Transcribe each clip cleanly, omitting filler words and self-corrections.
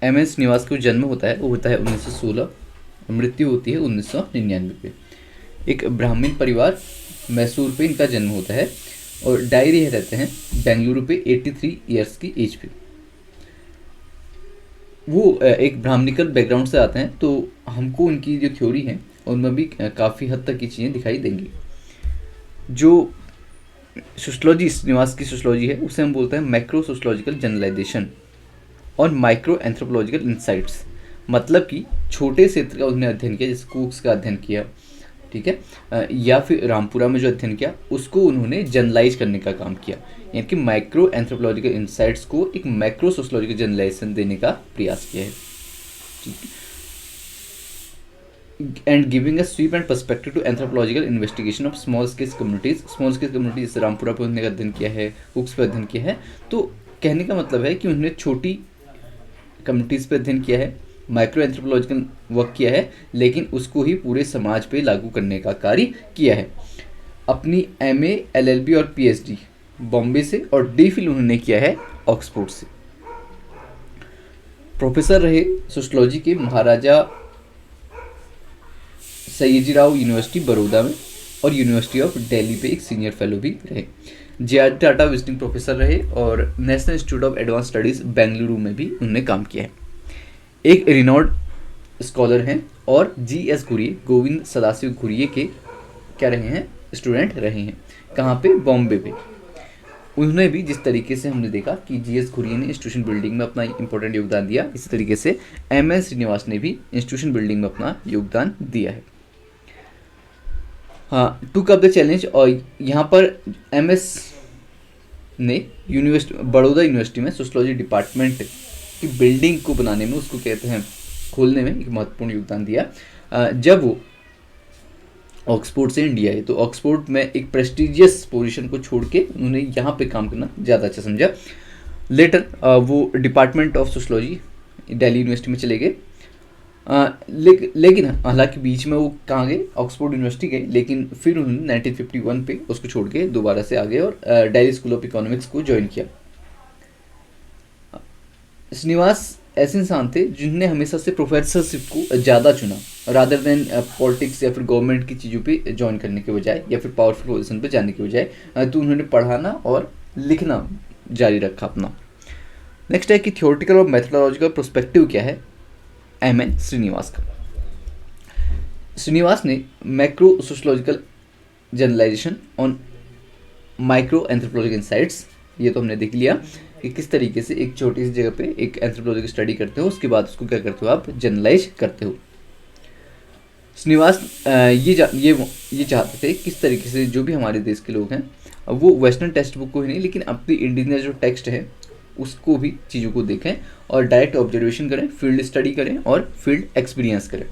M S Srinivas का जन्म होता है वो होता है 1916, मृत्यु होती है 1999 पे। एक ब्राह्मण परिवार मैसूर पे इनका जन्म होता है और डायरी रहते हैं बेंगलुरु पे 83 ईयर्स की एज पे। वो एक ब्राह्मणिकल बैकग्राउंड से आते हैं, तो हमको उनकी जो थ्योरी है उनमें भी काफ़ी हद तक की चीज़ें दिखाई देंगी। जो सोशलॉजी, श्रीनिवास की सोशलॉजी है उसे हम बोलते हैं मैक्रो सोशलॉजिकल जनरलाइजेशन और माइक्रो एंथ्रोपोलॉजिकल इंसाइट्स। मतलब कि छोटे क्षेत्र का उन्होंने अध्ययन किया, जैसे कुक्स का अध्ययन किया, ठीक है, या फिर रामपुरा में जो अध्ययन किया उसको उन्होंने जनरलाइज करने का काम किया, यानी कि माइक्रो एंथ्रोपोलॉजिकल इंसाइट्स को एक मैक्रो सोशलॉजिकल जनरलाइजेशन देने का प्रयास किया है, ठीक है। And giving a sweep and perspective to anthropological investigation of small scale communities. Small scale communities जैसे रामपुरा पे उन्होंने अध्ययन किया है, कुक्स पे अध्ययन किया है। तो कहने का मतलब है कि उन्होंने छोटी कम्युनिटीज़ पे अध्ययन किया है, माइक्रो एंथ्रोपोलॉजिकल वर्क किया है, लेकिन उसको ही पूरे समाज पे लागू करने का कार्य किया है। अपनी एमए, एलएलबी और पीएचडी बॉम्बे से और डी फिल उन्होंने किया है ऑक्सफोर्ड से। प्रोफेसर रहे सोशलॉजी के महाराजा सयाजीराव यूनिवर्सिटी बड़ौदा में और यूनिवर्सिटी ऑफ दिल्ली पे एक सीनियर फेलो भी रहे। जे टाटा विजिटिंग प्रोफेसर रहे और national institute of advance studies Bengaluru में भी उन्होंने काम किया है। एक रिनॉल्ड स्कॉलर हैं और जी एस घुरिये, गोविंद सदाशिव घुरिये के क्या रहे हैं, स्टूडेंट रहे हैं। कहाँ पे, बॉम्बे पे। उन्होंने भी जिस तरीके से हमने देखा कि जी एस घुरिये ने इंस्टीट्यूशन बिल्डिंग में अपना इंपॉर्टेंट योगदान दिया, इसी तरीके से एम एस श्रीनिवास ने भी इंस्टीट्यूशन बिल्डिंग में अपना योगदान दिया है। हाँ, टूक अप द चैलेंज। और यहाँ पर एम एस ने यूनिवर्सिटी, बड़ौदा यूनिवर्सिटी में सोशलॉजी डिपार्टमेंट की बिल्डिंग को बनाने में, उसको कहते हैं खोलने में, एक महत्वपूर्ण योगदान दिया। जब वो ऑक्सफोर्ड से इंडिया है तो ऑक्सफोर्ड में एक प्रेस्टिजियस पोजीशन को छोड़ के उन्होंने यहाँ पे काम करना ज़्यादा अच्छा समझा। लेटर वो department of sociology Delhi university में चले गए। लेकिन हालांकि बीच में वो कहाँ गए, ऑक्सफोर्ड यूनिवर्सिटी गए, लेकिन फिर उन्होंने 1951 पे उसको छोड़ के दोबारा से आ गए और दिल्ली स्कूल ऑफ इकोनॉमिक्स को ज्वाइन किया। श्रीनिवास ऐसे इंसान थे जिन्होंने हमेशा से प्रोफेसरशिप को ज़्यादा चुना रादर देन पॉलिटिक्स या फिर गवर्नमेंट की चीज़ों पे ज्वाइन करने के बजाय या फिर पावरफुल पोजीशन पे जाने के बजाय तो उन्होंने पढ़ाना और लिखना जारी रखा अपना। नेक्स्ट है कि थियोरेटिकल और मैथोडोलॉजिकल पर्सपेक्टिव क्या है एम एन श्रीनिवास का। श्रीनिवास ने macro sociological generalization on micro anthropological insights, ये तो हमने देख लिया कि किस तरीके से एक छोटी सी जगह पे एक एंथ्रोपोलॉजिकल स्टडी करते हो, उसके बाद उसको क्या करते हो, आप जनरलाइज करते हो। श्रीनिवास ये चाहते थे किस तरीके से जो भी हमारे देश के लोग हैं वो वेस्टर्न टेक्स्ट बुक को ही नहीं लेकिन अपनी इंडिजिनस जो टेक्स्ट है उसको भी चीज़ों को देखें और डायरेक्ट ऑब्जर्वेशन करें, फील्ड स्टडी करें और फील्ड एक्सपीरियंस करें।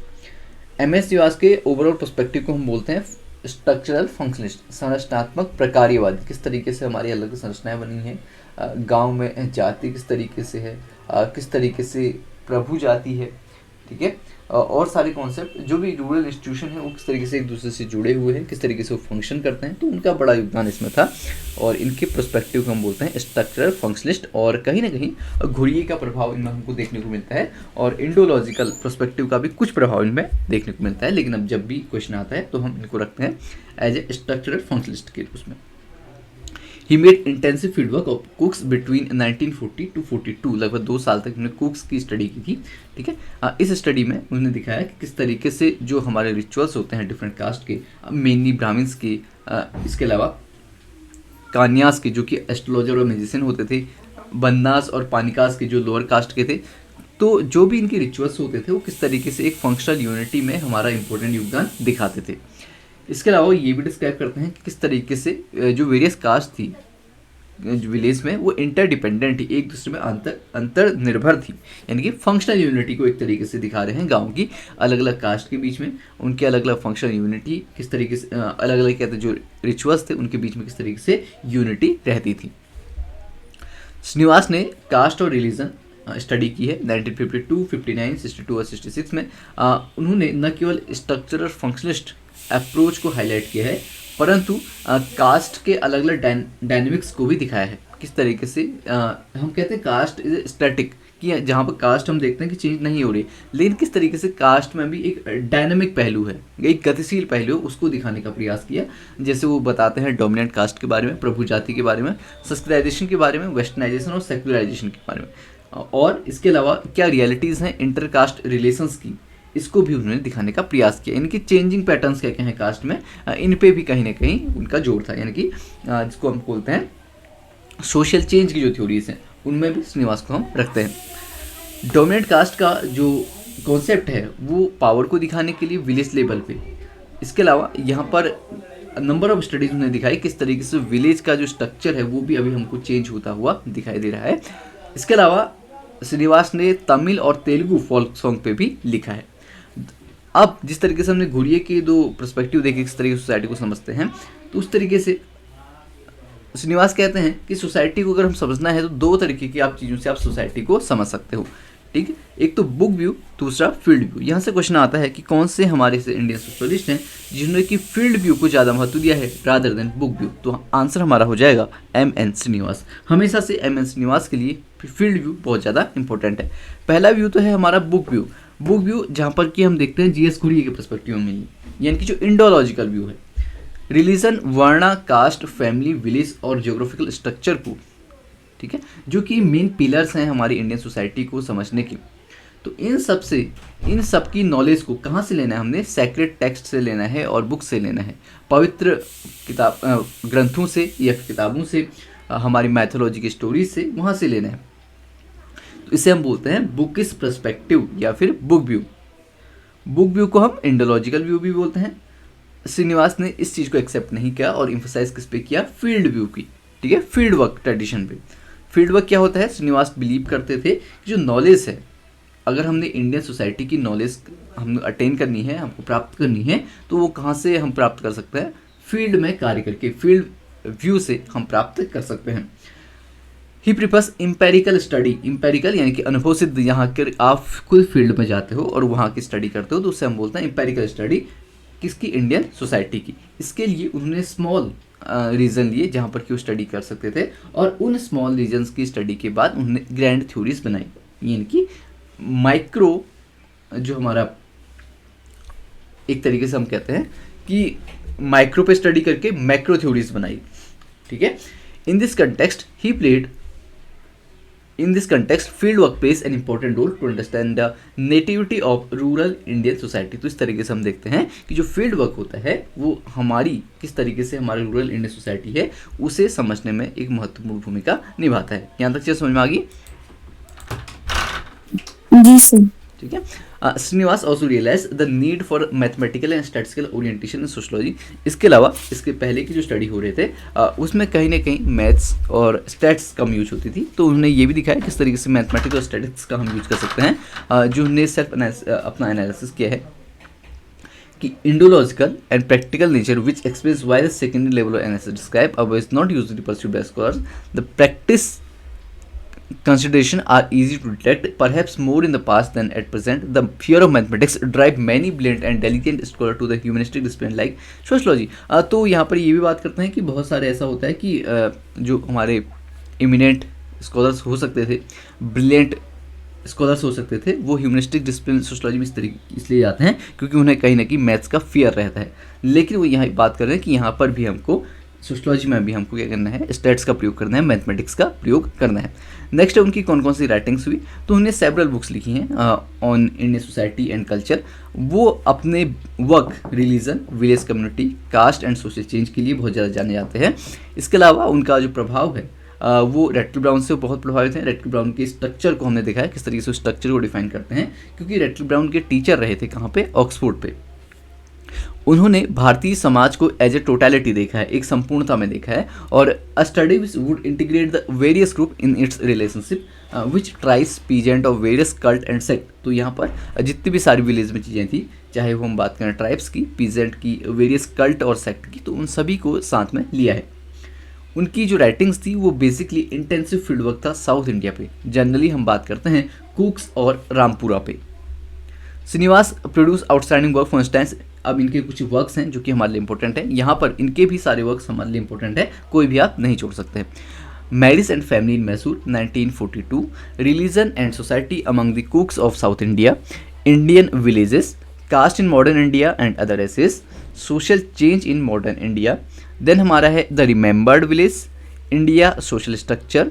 एम एस श्रीनिवास के ओवरऑल पर्सपेक्टिव को हम बोलते हैं स्ट्रक्चरल फंक्शनिस्ट, संरचनात्मक प्रकार्यवादी। किस तरीके से हमारी अलग संरचनाएं बनी हैं, गांव में जाति किस तरीके से है, किस तरीके से प्रभु जाति है, ठीक है, और सारे कॉन्सेप्ट जो भी रूरल इंस्टीट्यूशन है वो किस तरीके से एक दूसरे से जुड़े हुए हैं, किस तरीके से वो फंक्शन करते हैं, तो उनका बड़ा योगदान इसमें था और इनके पर्सपेक्टिव को हम बोलते हैं स्ट्रक्चरल फंक्शनिस्ट। और कहीं ना कहीं घुरिये का प्रभाव इनमें हमको देखने को मिलता है और इंडोलॉजिकल पर्सपेक्टिव का भी कुछ प्रभाव इनमें देखने को मिलता है, लेकिन अब जब भी क्वेश्चन आता है तो हम इनको रखते हैं एज ए स्ट्रक्चरल फंक्शनिस्ट के रूप में। He made intensive field work of Coorgs between 1940 to 42, लगभग 2 साल तक उन्होंने कुक्स की स्टडी की थी, ठीक है। इस स्टडी में उन्होंने दिखाया कि किस तरीके से जो हमारे रिचुअल्स होते हैं डिफरेंट कास्ट के, मेनली ब्राह्मण्स के, इसके अलावा कान्यास के जो कि एस्ट्रोलॉजर और म्यूजिशियन होते थे, बन्नास और पानिकास के जो लोअर कास्ट के थे, तो जो भी इनके रिचुअल्स होते थे वो किस तरीके से एक फंक्शनल यूनिटी में हमारा इंपॉर्टेंट योगदान दिखाते थे। इसके अलावा ये भी डिस्क्राइब करते हैं कि किस तरीके से जो वेरियस कास्ट थी विलेज में वो इंटरडिपेंडेंट थी, एक दूसरे में अंतर निर्भर थी, यानी कि फंक्शनल यूनिटी को एक तरीके से दिखा रहे हैं। गांव की अलग अलग कास्ट के बीच में उनके अलग अलग फंक्शनल यूनिटी किस तरीके से, अलग अलग कहते जो रिचुअल्स थे उनके बीच में किस तरीके से यूनिटी रहती थी। श्रीनिवास ने कास्ट और रिलीजन स्टडी की है 1952, 59, 62 और 66 में। उन्होंने न केवल स्ट्रक्चरल फंक्शनिस्ट अप्रोच को हाईलाइट किया है परंतु कास्ट के अलग अलग डायनेमिक्स को भी दिखाया है। किस तरीके से हम कहते हैं कास्ट इज स्टैटिक, कि जहाँ पर कास्ट हम देखते हैं कि चेंज नहीं हो रही, लेकिन किस तरीके से कास्ट में भी एक डायनामिक पहलू है, एक गतिशील पहलू है, उसको दिखाने का प्रयास किया। जैसे वो बताते हैं डोमिनेंट कास्ट के बारे में, प्रभु जाति के बारे में, संस्कृताइजेशन के बारे में, वेस्टर्नाइजेशन और सेक्युलराइजेशन के बारे में, और इसके अलावा क्या रियलिटीज़ हैं इंटरकास्ट रिलेशंस की, इसको भी उन्होंने दिखाने का प्रयास किया। इनकी चेंजिंग पैटर्न्स क्या क्या हैं कास्ट में, इन पे भी कहीं ना कहीं उनका जोर था, यानी कि जिसको हम बोलते हैं सोशल चेंज की जो थ्योरीज हैं उनमें भी श्रीनिवास को हम रखते हैं। डोमिनेंट कास्ट का जो कॉन्सेप्ट है वो पावर को दिखाने के लिए विलेज लेवल पे, इसके अलावा यहाँ पर नंबर ऑफ स्टडीज उन्होंने दिखाई किस तरीके से विलेज का जो स्ट्रक्चर है वो भी अभी हमको चेंज होता हुआ दिखाई दे रहा है। इसके अलावा श्रीनिवास ने तमिल और तेलुगु फोल्क सॉन्ग पे भी लिखा है। अब जिस तरीके से हमने घुरिये के दो पर्सपेक्टिव देखे किस तरीके से सोसाइटी को समझते हैं, तो उस तरीके से श्रीनिवास कहते हैं कि सोसाइटी को अगर हम समझना है तो दो तरीके की आप चीज़ों से आप सोसाइटी को समझ सकते हो, ठीक है। एक तो बुक व्यू, दूसरा फील्ड व्यू। यहाँ से क्वेश्चन आता है कि कौन से हमारे से इंडियन सोशलिस्ट हैं जिन्होंने कि फील्ड व्यू को ज़्यादा महत्व दिया है रादर देन बुक व्यू, तो आंसर हमारा हो जाएगा एम.एन. श्रीनिवास। हमेशा से एम.एन. श्रीनिवास के लिए फील्ड व्यू बहुत ज़्यादा इंपॉर्टेंट है। पहला व्यू तो है हमारा बुक व्यू। बुक व्यू जहाँ पर कि हम देखते हैं जी.एस. घुरिये के पर्सपेक्टिव में, यानी कि जो इंडोलॉजिकल व्यू है, रिलीजन, वर्णा, कास्ट, फैमिली, विलेज और जियोग्राफिकल स्ट्रक्चर को, ठीक है, जो कि मेन पिलर्स हैं हमारी इंडियन सोसाइटी को समझने की। तो इन सब की नॉलेज को कहाँ से लेना है, हमने सेक्रेट टेक्स्ट से लेना है और बुक से लेना है, पवित्र किताब ग्रंथों से या किताबों से, हमारी मैथोलॉजी की स्टोरीज से, वहाँ से लेना है। तो इसे हम बोलते हैं बुकिश पर्सपेक्टिव या फिर बुक व्यू। बुक व्यू को हम इंडोलॉजिकल व्यू भी बोलते हैं। श्रीनिवास ने इस चीज़ को एक्सेप्ट नहीं किया और इम्फोसाइज किस पे किया, फील्ड व्यू की, ठीक है, फील्ड वर्क ट्रेडिशन पे। फील्ड वर्क क्या होता है, श्रीनिवास बिलीव करते थे कि जो नॉलेज है, अगर हमने इंडियन सोसाइटी की नॉलेज हम अटेन करनी है, हमको प्राप्त करनी है, तो वो कहाँ से हम प्राप्त कर सकते हैं, फील्ड में कार्य करके, फील्ड व्यू से हम प्राप्त कर सकते हैं। ही प्रिफर्स इम्पेरिकल स्टडी, इम्पेरिकल यानी कि अनुभव सिद्ध, यहाँ के आप खुद फील्ड में जाते हो और वहाँ की स्टडी करते हो, तो उससे हम बोलते हैं इम्पेरिकल स्टडी किसकी, इंडियन सोसाइटी की। इसके लिए उन्होंने स्मॉल रीजन लिए जहाँ पर कि वो स्टडी कर सकते थे, और उन स्मॉल रीजन्स की स्टडी के बाद उन्होंने ग्रैंड थ्योरीज बनाई, यानी कि माइक्रो, जो हमारा एक तरीके से हम कहते हैं कि माइक्रो पे स्टडी करके मैक्रो थ्योरीज बनाई, ठीक है। In this context, field work plays an important role to understand the nativity of rural Indian society। तो इस तरीके से हम देखते हैं कि जो फील्ड वर्क होता है वो हमारी किस तरीके से हमारी रूरल इंडियन सोसाइटी है उसे समझने में एक महत्वपूर्ण भूमिका निभाता है। यहाँ तक चीज़ समझ में आ गई? जी सर। ठीक है। Srinivas also realise the need for mathematical and statistical orientation in sociology. इसके अलावा इसके पहले की जो स्टडी हो रहे थे उसमें कहीं ना कहीं मैथ्स और स्टैट्स कम यूज होती थी, तो उन्होंने ये भी दिखाया किस तरीके से मैथमेटिक्स और स्टैटिस्टिक्स का हम यूज कर सकते हैं। जो उन्होंने अपना एनालिसिस किया है कि Indological and practical nature which explains why the secondary level of analysis describe above is not usually pursued by scholars, the practice consideration are easy to detect, perhaps more in the past than at present. The fear of mathematics drive many brilliant and diligent scholars to the humanistic discipline like sociology। तो यहाँ पर ये भी बात करते हैं कि बहुत सारे ऐसा होता है कि जो हमारे इमिनेंट स्कॉलर्स हो सकते थे, ब्रिलियंट स्कॉलर्स हो सकते थे, वो ह्यूमनिस्टिक डिसिप्लिन सोशलॉजी में इस तरीके इसलिए जाते हैं क्योंकि उन्हें कहीं ना कहीं मैथ्स का फियर रहता है। लेकिन वो यहाँ बात कर रहे हैं कि यहाँ पर भी हमको सोशलॉजी में भी हमको क्या करना है, स्टैट्स का प्रयोग करना है, मैथमेटिक्स का प्रयोग करना है। नेक्स्ट है उनकी कौन कौन सी राइटिंग्स हुई, तो उन्होंने सेवरल बुक्स लिखी हैं on Indian society and culture. वो अपने work religion, village community, caste and social change के लिए बहुत ज़्यादा जाने जाते हैं। इसके अलावा उनका जो प्रभाव है वो रेटल ब्राउन से बहुत प्रभावित हैं। रेटल ब्राउन के स्ट्रक्चर को हमने देखा है किस तरीके से स्ट्रक्चर को डिफाइन करते हैं, क्योंकि रेटल ब्राउन के टीचर रहे थे कहाँ पे, ऑक्सफोर्ड पे। उन्होंने भारतीय समाज को एज ए टोटलिटी देखा है, एक संपूर्णता में देखा है, और अ study which would integrate the various group in its relationship which tribes peasant of various cult and sect. तो यहाँ पर जितनी भी सारी विलेज में चीज़ें थी, चाहे वो हम बात करें ट्राइब्स की, पीजेंट की, वेरियस कल्ट और सेक्ट की, तो उन सभी को साथ में लिया है। उनकी जो राइटिंग्स थी वो बेसिकली इंटेंसिव फील्ड वर्क था साउथ इंडिया पे। जनरली हम बात करते हैं कुक्स और रामपुरा पे। Srinivas produce outstanding work for instance. अब इनके कुछ वर्क्स हैं जो कि हमारे लिए इंपॉर्टेंट है, यहाँ पर इनके भी सारे वर्क्स हमारे लिए इंपॉर्टेंट है, कोई भी आप नहीं छोड़ सकते। Marriage and family in Mysore 1942, religion and society among the Coorgs of south India, Indian villages, caste in modern India and other essays, social change in modern India. Then हमारा है the remembered village, India social structure,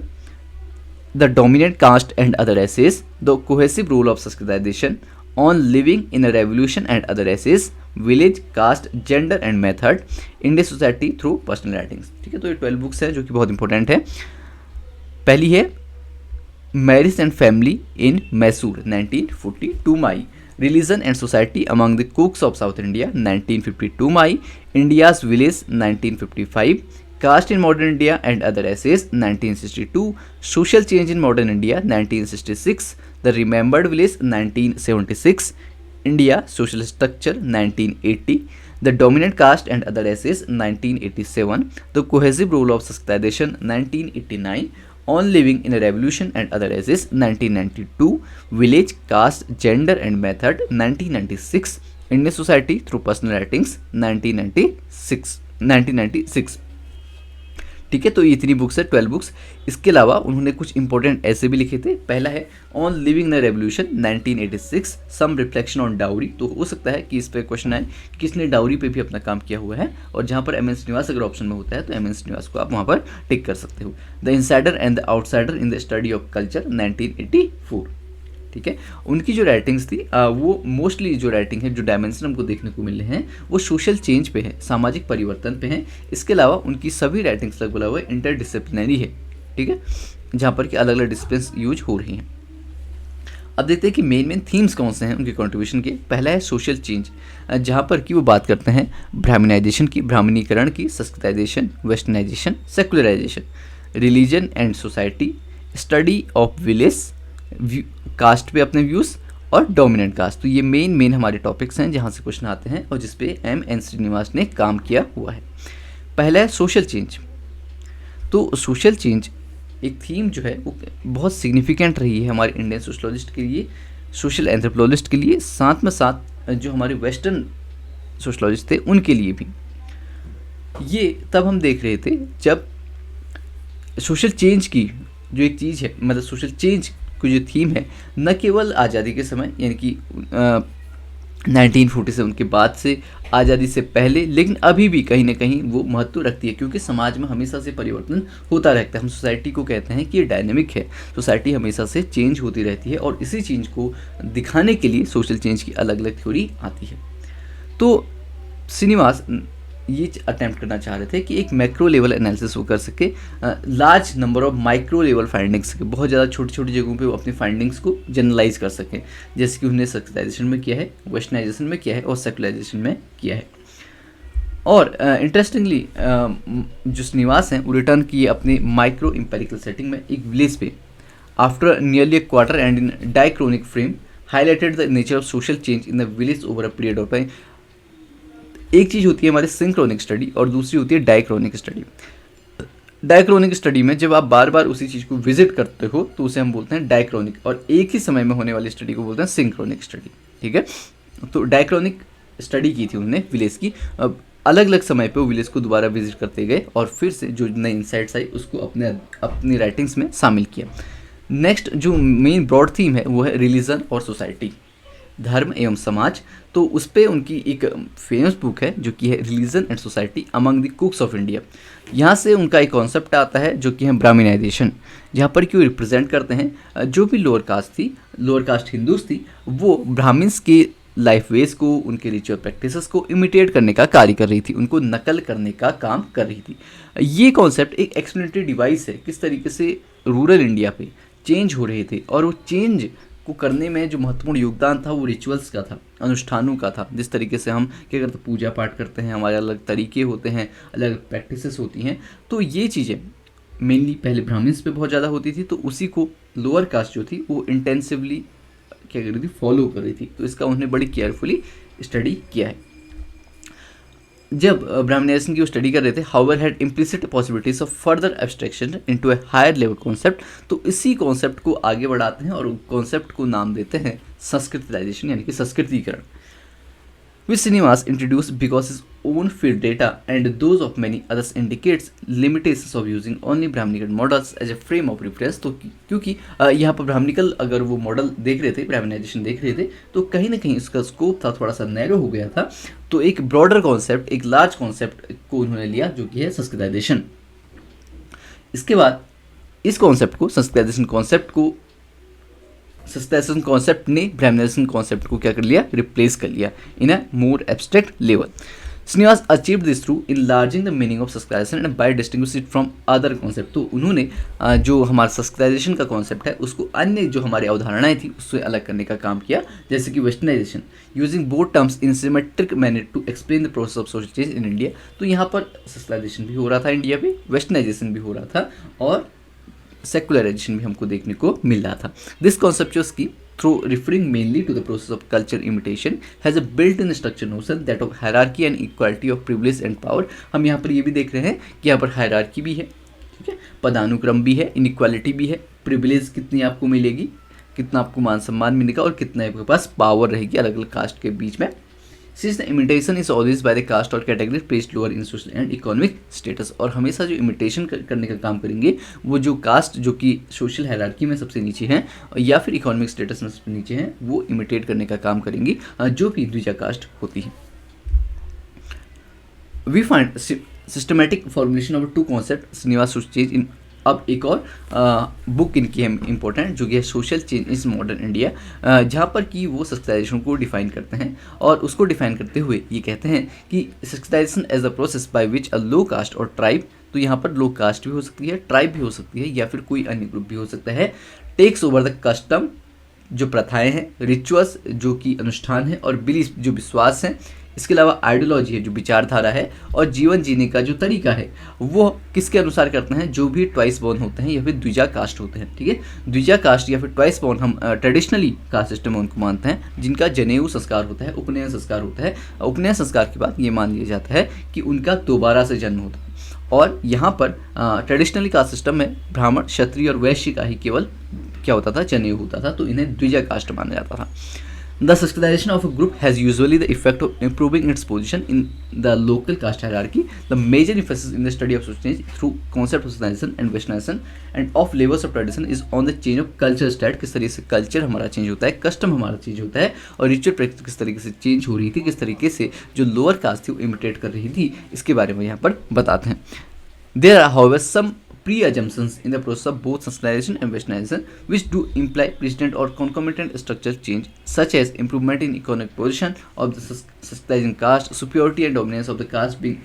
the dominant caste and other essays, the cohesive role of Sanskritisation, on living in a revolution and other essays, village, caste, gender and method, Indian society through personal writings. ठीक है, तो ये 12 books हैं जो कि बहुत important है। पहली है marriage and family in Mysore 1942 my, religion and society among the Coorgs of south India 1952 my, India's village 1955, caste in modern India and other essays 1962, social change in modern India 1966, the remembered village 1976, India social structure 1980, the dominant caste and other essays 1987, the cohesive role of Sanskritisation 1989, on living in a revolution and other essays 1992, village, caste, gender and method 1996, Indian society through personal writings 1996। ठीक है, तो ये इतनी books है, 12 books. इसके अलावा उन्होंने कुछ इंपॉर्टेंट ऐसे भी लिखे थे। पहला है on living the revolution 1986, some reflection on dowry. तो हो सकता है कि इस पर क्वेश्चन आए कि किसने डाउरी पे भी अपना काम किया हुआ है, और जहाँ पर एम.एन. श्रीनिवास अगर ऑप्शन में होता है तो एम.एन. श्रीनिवास को आप वहाँ पर टिक कर सकते हो। The insider and the outsider in the study of culture 1984। ठीक है, उनकी जो राइटिंग्स थी वो मोस्टली जो राइटिंग है, जो डायमेंशन हमको देखने को मिल रहे हैं वो सोशल चेंज पे है, सामाजिक परिवर्तन पे हैं। इसके अलावा उनकी सभी राइटिंग्स लगभग हुआ इंटरडिसिप्लिनरी है। ठीक है, जहाँ पर कि अलग अलग डिसिप्लिन्स यूज हो रही हैं। अब देखते हैं कि मेन थीम्स कौन से हैं उनके कंट्रीब्यूशन के। पहला है सोशल चेंज, जहाँ पर कि वो बात करते हैं ब्राह्मणाइजेशन की, ब्राह्मणीकरण की, Sanskritization, westernization, secularization, religion and society, study of village, caste पे अपने व्यूज़, और डोमिनेंट कास्ट। तो ये मेन हमारे टॉपिक्स हैं जहाँ से क्वेश्चन आते हैं और जिसपे एम.एन. श्रीनिवास ने काम किया हुआ है। पहला है सोशल चेंज। तो सोशल चेंज एक थीम जो है वो बहुत सिग्निफिकेंट रही है हमारे इंडियन सोशलॉजिस्ट के लिए, सोशल एंथ्रोपोलॉजिस्ट के लिए, साथ में साथ जो हमारे वेस्टर्न सोशलॉजिस्ट थे उनके लिए भी। ये तब हम देख रहे थे जब सोशल चेंज की जो एक चीज़ है, मतलब सोशल चेंज की जो थीम है, न केवल आज़ादी के समय यानी कि 1947 के बाद से, आज़ादी से पहले, लेकिन अभी भी कहीं ना कहीं वो महत्व रखती है, क्योंकि समाज में हमेशा से परिवर्तन होता रहता है। हम सोसाइटी को कहते हैं कि ये डायनेमिक है, सोसाइटी हमेशा से चेंज होती रहती है, और इसी चेंज को दिखाने के लिए सोशल चेंज की अलग अलग थ्योरी आती है। तो श्रीनिवास ये अटैम्प्ट करना चाह रहे थे कि एक मैक्रो लेवल एनालिसिस वो कर सके, large number of micro level findings, बहुत ज़्यादा छोटी छोटी जगहों पे वो अपनी फाइंडिंग्स को जनरलाइज कर सकें, जैसे कि उन्होंने संस्कृताइजेशन में किया है, वेस्टर्नाइजेशन में किया है, और सेकुलराइजेशन में किया है। और इंटरेस्टिंगली जो श्रीनिवास हैं वो रिटर्न किए अपनी माइक्रो इम्पेरिकल सेटिंग में एक विलेज पे, after nearly a quarter and in diachronic frame highlighted the nature of social change in the village over a period of time. एक चीज़ होती है हमारी सिंक्रोनिक स्टडी और दूसरी होती है डायक्रोनिक स्टडी। डायक्रोनिक स्टडी में जब आप बार बार उसी चीज़ को विजिट करते हो तो उसे हम बोलते हैं डायक्रोनिक, और एक ही समय में होने वाली स्टडी को बोलते हैं सिंक्रोनिक स्टडी। ठीक है, तो डायक्रोनिक स्टडी की थी उन्होंने विलेज की, अब अलग अलग समय पे वो विलेज को दोबारा विजिट करते गए और फिर से जो नई इंसाइट्स आई उसको अपनी राइटिंग्स में शामिल किया। नेक्स्ट जो मेन ब्रॉड थीम है वो है रिलीजन और सोसाइटी, धर्म एवं समाज। तो उस पर उनकी एक फेमस बुक है जो कि है religion and society among the Coorgs of India. यहाँ से उनका एक कॉन्सेप्ट आता है जो कि है ब्राह्मणाइजेशन, जहाँ पर कि वो रिप्रेजेंट करते हैं जो भी लोअर कास्ट थी, लोअर कास्ट हिंदूज थी, वो ब्राह्मण्स के लाइफ वेज को, उनके रिचुअल प्रैक्टिसेस को इमिटेट करने का कार्य कर रही थी, उनको नकल करने का काम कर रही थी। ये कॉन्सेप्ट एक एक्सप्लेनेटरी डिवाइस है किस तरीके से रूरल इंडिया पे चेंज हो रहे थे, और वो चेंज को करने में जो महत्वपूर्ण योगदान था वो रिचुअल्स का था, अनुष्ठानों का था। जिस तरीके से हम क्या करते, पूजा पाठ करते हैं, हमारे अलग तरीके होते हैं, अलग अलग प्रैक्टिसेस होती हैं, तो ये चीज़ें मेनली पहले ब्राह्मण्स पे बहुत ज़्यादा होती थी, तो उसी को लोअर कास्ट जो थी वो इंटेंसिवली क्या कर रही थी, फॉलो कर रही थी। तो इसका उन्होंने बड़ी केयरफुली स्टडी किया है। जब ब्राह्मणाइजेशन की वो स्टडी कर रहे थे, however had implicit possibilities of further abstraction into a higher level concept, तो इसी कॉन्सेप्ट को आगे बढ़ाते हैं और कॉन्सेप्ट को नाम देते हैं संस्कृतिलाइजेशन, यानी कि संस्कृतिकरण। which Srinivas introduced because his own field data and those of many others indicates limitations of using only Brahminical models as a frame of reference। तो क्योंकि यहाँ पर ब्राह्मणिकल अगर वो मॉडल देख रहे थे, ब्राह्मणाइजेशन देख रहे थे, तो कहीं ना कहीं उसका स्कोप था थोड़ा सा नैरो हो गया था। तो एक ब्रॉडर कॉन्सेप्ट, एक लार्ज कॉन्सेप्ट को उन्होंने लिया जो कि है संस्कृताइजेशन। इसके बाद इस कॉन्सेप्ट को, संस्कृताइजेशन कॉन्सेप्ट ने ब्राह्मणाइजेशन कॉन्सेप्ट को क्या कर लिया, रिप्लेस कर लिया in a more abstract level. Srinivas achieved this through enlarging the meaning of Sanskritization and by distinguishing it from other concept। तो उन्होंने जो हमारा संस्कृताइजेशन का कॉन्सेप्ट है उसको अन्य जो हमारी अवधारणाएं थी उससे अलग करने का काम किया, जैसे कि westernisation, using both terms in symmetric manner to explain the process of social change in India. तो यहाँ पर संस्कृताइजेशन भी हो रहा था इंडिया पे, वेस्टर्नाइजेशन भी हो रहा था और सेकुलराइजेशन भी हमको देखने को मिल रहा था। दिस कॉन्सेप्चुअस की through referring mainly to the process of culture imitation has a built-in structure notion that of hierarchy and equality of privilege and power। हम यहाँ पर ये भी देख रहे हैं कि यहाँ पर हायरार्की भी है, ठीक है, पदानुक्रम भी है, इनइक्वालिटी भी है, प्रिविलेज कितनी आपको मिलेगी, कितना आपको मान सम्मान मिलेगा और कितना आपके पास पावर रहेगी अलग अलग कास्ट के बीच में। Since the imitation is always by the caste or category placed lower in social and economic status। और हमेशा जो इमिटेशन करने का काम करेंगे वो जो कास्ट जो कि सोशल हायरार्की में सबसे नीचे हैं या फिर इकोनॉमिक स्टेटस में सबसे नीचे हैं वो इमिटेट करने का काम करेंगी जो कि द्विजा कास्ट होती है। We find systematic formulation of two concept Srinivas change in. अब एक और बुक इनकी है इंपॉर्टेंट जो कि है social change in modern India, जहाँ पर कि वो संस्कृताइजेशन को डिफाइन करते हैं और उसको डिफाइन करते हुए ये कहते हैं कि Sanskritisation as a process by which a low caste और ट्राइब, तो यहाँ पर लो कास्ट भी हो सकती है, ट्राइब भी हो सकती है या फिर कोई अन्य ग्रुप भी हो सकता है, टेक्स ओवर द कस्टम जो प्रथाएं हैं, रिचुअल्स जो कि अनुष्ठान है और बिलीफ जो विश्वास हैं, इसके अलावा आइडियोलॉजी है जो विचारधारा है और जीवन जीने का जो तरीका है वो किसके अनुसार करते हैं, जो भी ट्वाइस बॉर्न होते हैं या फिर द्विजा कास्ट होते हैं, ठीक है। द्विजा कास्ट या फिर ट्वाइस बॉर्न हम ट्रेडिशनली कास्ट सिस्टम में उनको मानते हैं जिनका जनेऊ संस्कार होता है, उपनयन संस्कार होता है। उपनयन संस्कार के बाद ये मान लिया जाता है कि उनका दोबारा से जन्म होता है। और यहाँ पर ट्रेडिशनली कास्ट सिस्टम में ब्राह्मण, क्षत्रिय और वैश्य का ही केवल क्या होता था, जनेऊ होता था, तो इन्हें द्विजा कास्ट माना जाता था। The Sanskritization of a group has usually the effect of improving its position in the local caste hierarchy. The major emphasis in the study of social change through concept of Sanskritization and Westernization and of levels of tradition is on the change of culture state। किस तरीके से culture हमारा change होता है, custom हमारा change होता है और रिचुअल प्रैक्टिस किस तरीके से चेंज हो रही थी, किस तरीके से जो लोअर कास्ट थी वो इमिटेट कर रही थी, इसके बारे में यहाँ पर बताते हैं। There are however some pre-assumptions in the process of both Sanskritization and Westernization which do imply precedent or concomitant structural change, such as improvement in economic position of the Sanskritizing caste, superiority and dominance of the caste being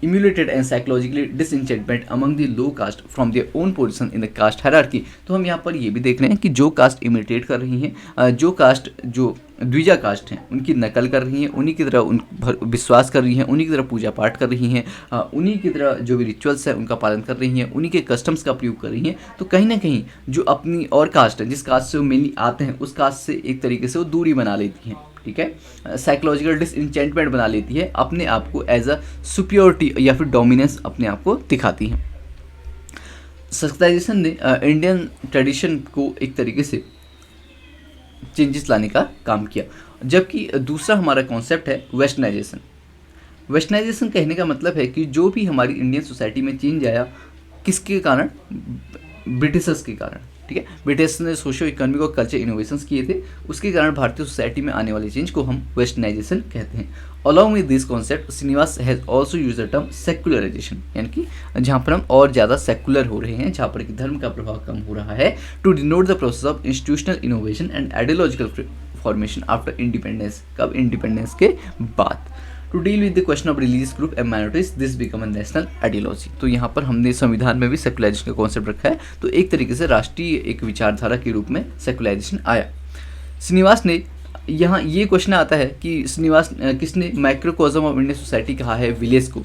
emulated and psychologically disenchantment among the low caste from their own position in the caste hierarchy। तो हम यहाँ पर ये भी देख रहे हैं कि जो कास्ट इमिटेट कर रही हैं, जो कास्ट जो द्विजा कास्ट हैं उनकी नकल कर रही हैं, उन्हीं की तरह उन विश्वास कर रही हैं, उन्हीं की तरह पूजा पाठ कर रही हैं, उन्हीं की तरह जो भी रिचुअल्स हैं उनका पालन कर रही हैं, उन्हीं के कस्टम्स का प्रयोग कर रही हैं। तो कहीं ना कहीं जो अपनी और कास्ट है, जिस कास्ट से वो मेनली आते हैं, उस कास्ट से एक तरीके से वो दूरी बना लेती हैं, ठीक है, साइकोलॉजिकल डिसइंचेंटमेंट बना लेती है, अपने आप को एज अ सुपियोरिटी या फिर डोमिनेंस अपने आप को दिखाती हैं। संस्कृताइजेशन ने इंडियन ट्रेडिशन को एक तरीके से चेंजेस लाने का काम किया, जबकि दूसरा हमारा कॉन्सेप्ट है वेस्टर्नाइजेशन। वेस्टर्नाइजेशन कहने का मतलब है कि जो भी हमारी इंडियन सोसाइटी में चेंज आया, किसके कारण, ब्रिटिशर्स के कारण, ठीक है। ब्रिटिश ने सोशो इकोनॉमिक और कल्चर इनोवेशंस किए थे, उसके कारण भारतीय सोसाइटी में आने वाले चेंज को हम वेस्टर्नाइजेशन कहते हैं। Along with this concept Srinivas has also used the term secularisation, यानी कि जहाँ पर हम और ज़्यादा सेक्युलर हो रहे हैं, जहाँ पर कि धर्म का प्रभाव कम हो रहा है, to denote the process of institutional innovation and ideological formation after independence. कब, इंडिपेंडेंस के बाद। To deal with the question of religious group and minorities this become a national ideology. तो यहाँ पर हमने संविधान में भी सेकुलराइजेशन का कॉन्सेप्ट रखा है, तो एक तरीके से राष्ट्रीय एक विचारधारा के रूप में सेकुलराइजेशन आया। श्रीनिवास ने यहाँ ये क्वेश्चन आता है कि श्रीनिवास किसने माइक्रोकॉज्म ऑफ इंडियन सोसाइटी कहा है विलेज को,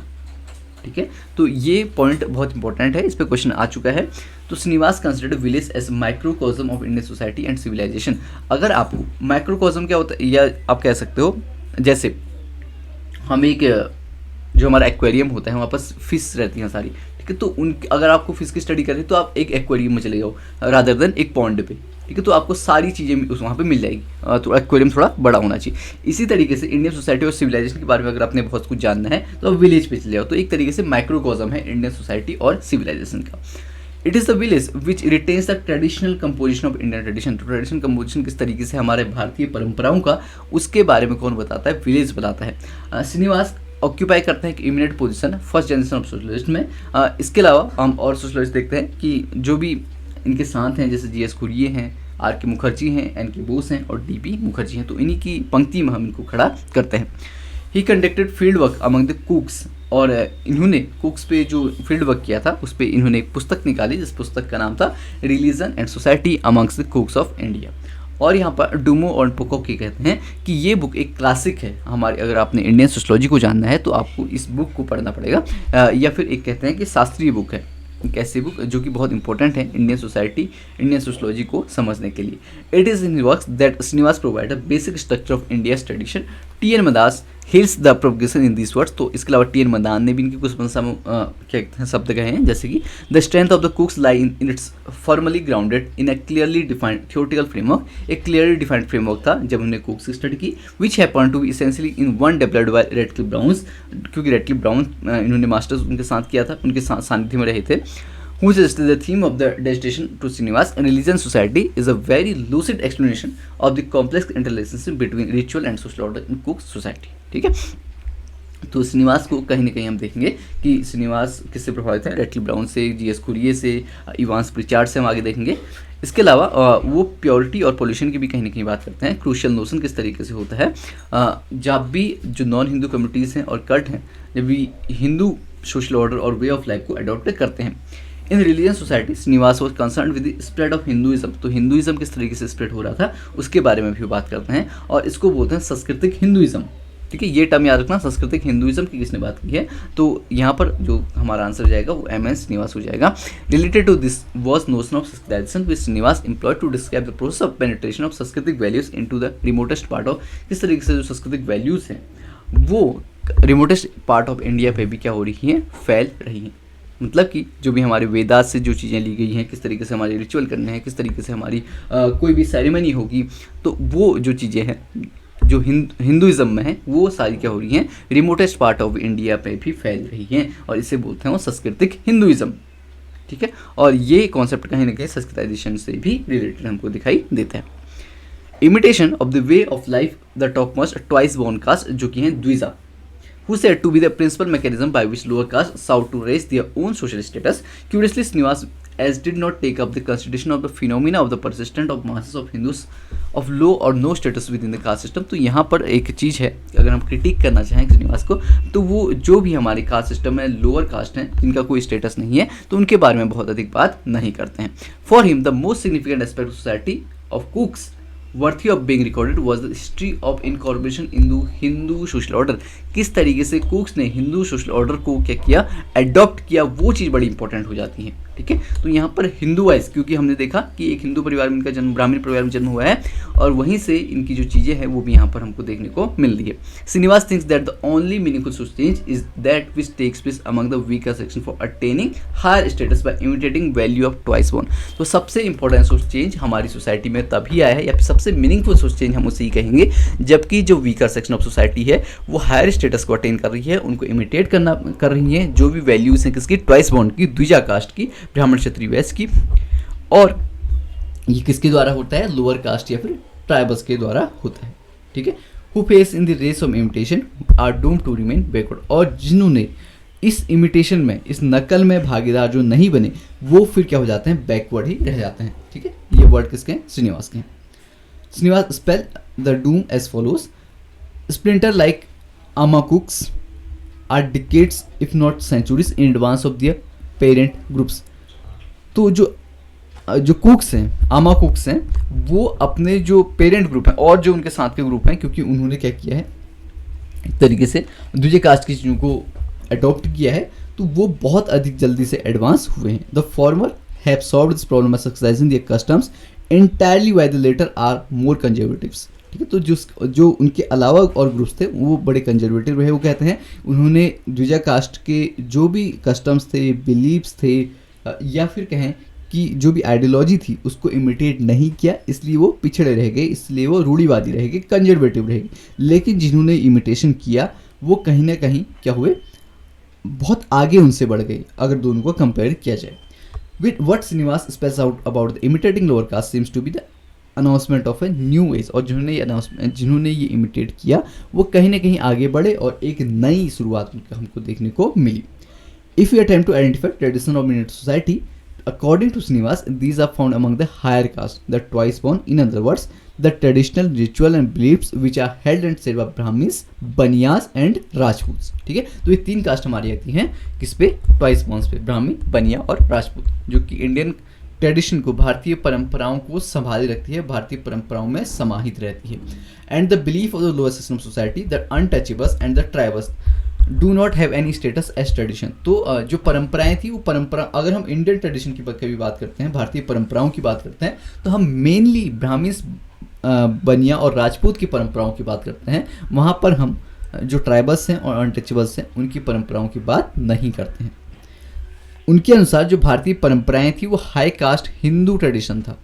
ठीक है, तो ये पॉइंट बहुत इंपॉर्टेंट है, इस पर क्वेश्चन आ चुका है। तो Srinivas considered village as microcosm of Indian society and civilisation. अगर आपको माइक्रोकॉज्म क्या होता है, या आप कह सकते हो जैसे हम एक जो हमारा एक्वेरियम होता है वहाँ पर फिश रहती हैं सारी, ठीक है, तो उन अगर आपको फिश की स्टडी करें तो आप एक एक्वेरियम में चले जाओ रादर देन एक पॉन्ड पे, ठीक है, तो आपको सारी चीज़ें उस वहाँ पे मिल जाएगी। तो एक्वेरियम थोड़ा बड़ा होना चाहिए। इसी तरीके से इंडियन सोसाइटी और सिविलाइजेशन के बारे में अगर आपने बहुत कुछ जानना है तो आप विलेज पे चले जाओ। तो एक तरीके से माइक्रोकॉज़म है इंडियन सोसाइटी और सिविलाइजेशन का। It is the village which retains the traditional composition of Indian tradition. तो ट्रेडिशनल कंपोजिशन किस तरीके से हमारे भारतीय परंपराओं का, उसके बारे में कौन बताता है? विलेज बताता है। श्रीनिवास ऑक्यूपाई करते हैं एक eminent position first generation of socialist में। इसके अलावा हम और सोशलिस्ट देखते हैं कि जो भी इनके साथ हैं, जैसे जी.एस. कुरियन हैं, आर.के. मुखर्जी हैं, एन.के. बोस हैं और डी.पी. मुखर्जी हैं, तो इन्हीं की पंक्ति में हम इनको खड़ा करते हैं। ही conducted field work among the कुक्स, और इन्होंने कुक्स पे जो फील्ड वर्क किया था उस पर इन्होंने एक पुस्तक निकाली, जिस पुस्तक का नाम था religion and society amongst the Coorgs of India. और यहाँ पर डूमो और पोकोकी कहते हैं कि ये बुक एक क्लासिक है हमारी। अगर आपने इंडियन सोशलॉजी को जानना है तो आपको इस बुक को पढ़ना पड़ेगा, या फिर एक कहते हैं कि शास्त्रीय बुक है, एक ऐसी बुक जो कि बहुत इंपॉर्टेंट है इंडियन सोसाइटी, इंडियन सोशलॉजी को समझने के लिए। It is in works that Srinivas provide a basic structure of India's tradition. T N. Madan hills the progression in this words. तो इसके अलावा टी.एन. मदान ने भी इनके कुछ क्या शब्द कहे हैं, जैसे कि the strength of the Coorgs lie in its formally grounded in a clearly defined theoretical framework. एक क्लियरली डिफाइंड फ्रेमवर्क था जब हमने कुक्स की स्टडी की, which happen to be essentially in one developed by Radcliffe Brown's, क्योंकि रेडक्लिफ ब्राउन इन्होंने masters उनके साथ किया था, उनके सानिध्य में रहे थे। Who suggested the theme of the dissertation to Srinivas, religion society is a very lucid explanation of the complex interrelationship between ritual and social order in Cook's society। ठीक है, तो श्रीनिवास को कहीं ना कहीं हम देखेंगे कि श्रीनिवास किससे प्रभावित है? रेडक्लिफ ब्राउन से, जी.एस. कुरियन से, इवांस प्रिचार्ड से हम आगे देखेंगे। इसके अलावा वो प्योरिटी और पॉल्यूशन की भी कहीं ना कहीं बात करते हैं। क्रूशियल नोशन किस तरीके से होता है, जब भी जो नॉन हिंदू कम्युनिटीज़ हैं और कल्ट हैं, जब भी हिंदू सोशल ऑर्डर और वे ऑफ लाइफ को अडॉप्ट करते हैं। In religion society Srinivas was concern with the spread of Hinduism. तो हिंदुइज्म किस तरीके से स्प्रेड हो रहा था उसके बारे में भी बात करते हैं, और इसको बोलते हैं सांस्कृतिक हिंदुइज्म। ठीक है, ये टर्म याद रखना, सांस्कृतिक हिंदुइज्म की किसने बात की है, तो यहाँ पर जो हमारा आंसर जाएगा वो एम.एन. श्रीनिवास हो जाएगा। Related to this was notion of Sanskritism which Srinivas employed to describe the process of penetration of Sanskritic values into the remotest part of. किस तरीके से जो सांस्कृतिक वैल्यूज हैं वो रिमोटेस्ट पार्ट ऑफ इंडिया पे भी क्या हो रही हैं, फैल रही हैं। मतलब कि जो भी हमारे वेदास से जो चीज़ें ली गई हैं, किस तरीके से हमारे रिचुअल करने हैं, किस तरीके से हमारी कोई भी सेरेमनी होगी, तो वो जो चीज़ें हैं जो हिंदुइज्म में है वो सारी क्या हो रही हैं, रिमोटेस्ट पार्ट ऑफ इंडिया पे भी फैल रही हैं, और इसे बोलते हैं वो सांस्कृतिक हिंदुइज्म। ठीक है, और ये कॉन्सेप्ट कहीं ना कहीं संस्कृताइजेशन से भी रिलेटेड हमको दिखाई देता है। Imitation of the way of life the top most twice born caste, जो कि हैं Dwija, who said to be the principal mechanism by which lower caste sought to raise their own social status. Curiously, Srinivas as did not take up the consideration of the phenomena of the persistent of masses of Hindus of low or no status within the caste system। तो यहाँ पर एक चीज़ है, अगर हम critic करना चाहें श्रीनिवास को, तो वो जो भी हमारे कास्ट सिस्टम में लोअर कास्ट हैं जिनका कोई स्टेटस नहीं है, तो उनके बारे में बहुत अधिक बात नहीं करते हैं। For him the most significant aspect of society of कुक्स worthy of being recorded was the history of incorporation in the Hindu social order। किस तरीके से कुक्स ने हिंदू सोशल ऑर्डर को क्या किया, अडॉप्ट किया, वो चीज़ बड़ी इंपॉर्टेंट हो जाती है। ठीक है, तो यहाँ पर हिंदुआइज, क्योंकि हमने देखा कि एक हिंदू परिवार में इनका जन्म, ब्राह्मण परिवार में जन्म हुआ है, और वहीं से इनकी जो चीज़ें हैं वो भी यहाँ पर हमको देखने को मिल रही है। Srinivas thinks that the only meaningful social change is that which takes place among the weaker section for attaining higher status by imitating value of twice born. तो सबसे इंपॉर्टेंट सोशल चेंज हमारी सोसाइटी में तभी आया है, या फिर सबसे मीनिंगफुल सोशल चेंज हम उसे ही कहेंगे, जबकि जो वीकर सेक्शन ऑफ सोसाइटी है वो हायर स्टेटस को अटेन कर रही है, उनको इमिटेट कर रही है जो भी वैल्यूज हैं किसकी, ट्वाइस बोर्न की, द्विजा कास्ट की, ब्राह्मण क्षत्रिय वैश्य की। और ये किसके द्वारा होता है, लोअर कास्ट या फिर ट्राइबल्स के द्वारा होता है। ठीक है, who face in the race of imitation are doomed to remain backward. और जिन्होंने इस इमिटेशन में, इस नकल में भागीदार जो नहीं बने, वो फिर क्या हो जाते हैं, बैकवर्ड ही रह जाते हैं। ठीक है, ये वर्ड किसके हैं, श्रीनिवास के हैं। Srinivas spell the doom as follows, splinter like आमाकुक्स are decades if not centuries in advance of their parent groups. तो जो कुक्स हैं, आमा कुक्स हैं, वो अपने जो पेरेंट ग्रुप हैं और जो उनके साथ के ग्रुप हैं, क्योंकि उन्होंने क्या किया है, एक तरीके से दूसरे कास्ट की चीज़ों को अडॉप्ट किया है, तो वो बहुत अधिक जल्दी से एडवांस हुए हैं। The former have solved this problem by succeeding their customs entirely while the latter are more conservatives. ठीक है, तो जो उनके अलावा और ग्रुप्स थे वो बड़े कंजर्वेटिव रहे। वो कहते हैं उन्होंने द्विजा कास्ट के जो भी कस्टम्स थे, बिलीव्स थे, या फिर कहें की जो भी आइडियोलॉजी थी उसको इमिटेट नहीं किया, इसलिए वो पिछड़े रह गए, इसलिए वो रूढ़िवादी रह गए, कंजर्वेटिव रह गए। लेकिन जिन्होंने इमिटेशन किया वो कहीं ना कहीं क्या हुए, बहुत आगे उनसे बढ़ गए अगर दोनों को कंपेयर किया जाए। With what Srinivas spells out about the imitating lower caste seems to be the announcement of a new age. और जिन्होंने ये इमिटेट किया वो कहीं ना कहीं आगे बढ़े और एक नई शुरुआत हमको देखने को मिली। If we attempt to identify tradition of Indian society, according to Srinivas, these are found among the higher caste, the twice born. In other words, the traditional ritual and beliefs which are held and said by Brahmins, Baniyas and Rajputs. ठीक है, तो ये 3 cast हमारी आती हैं किस पे, twice borns पे, ब्राह्मी, बनिया और राजपूत, जो कि इंडियन ट्रेडिशन को, भारतीय परंपराओं को संभाले रखती है, भारतीय परंपराओं में समाहित रहती है। And the belief of the lower section of society, the untouchables and the tribals do not have any status as tradition. तो जो परंपराएं थी वो परंपरा, अगर हम इंडियन ट्रेडिशन की कभी बात करते हैं, भारतीय परंपराओं की बात करते हैं, तो हम मेनली ब्राह्मिन्स, बनिया और राजपूत की परंपराओं की बात करते हैं। वहाँ पर हम जो ट्राइबल्स हैं और अनटचेबल्स हैं उनकी परंपराओं की बात नहीं करते हैं। उनके अनुसार जो भारतीय परंपराएं थी वो हाई कास्ट हिंदू ट्रेडिशन था।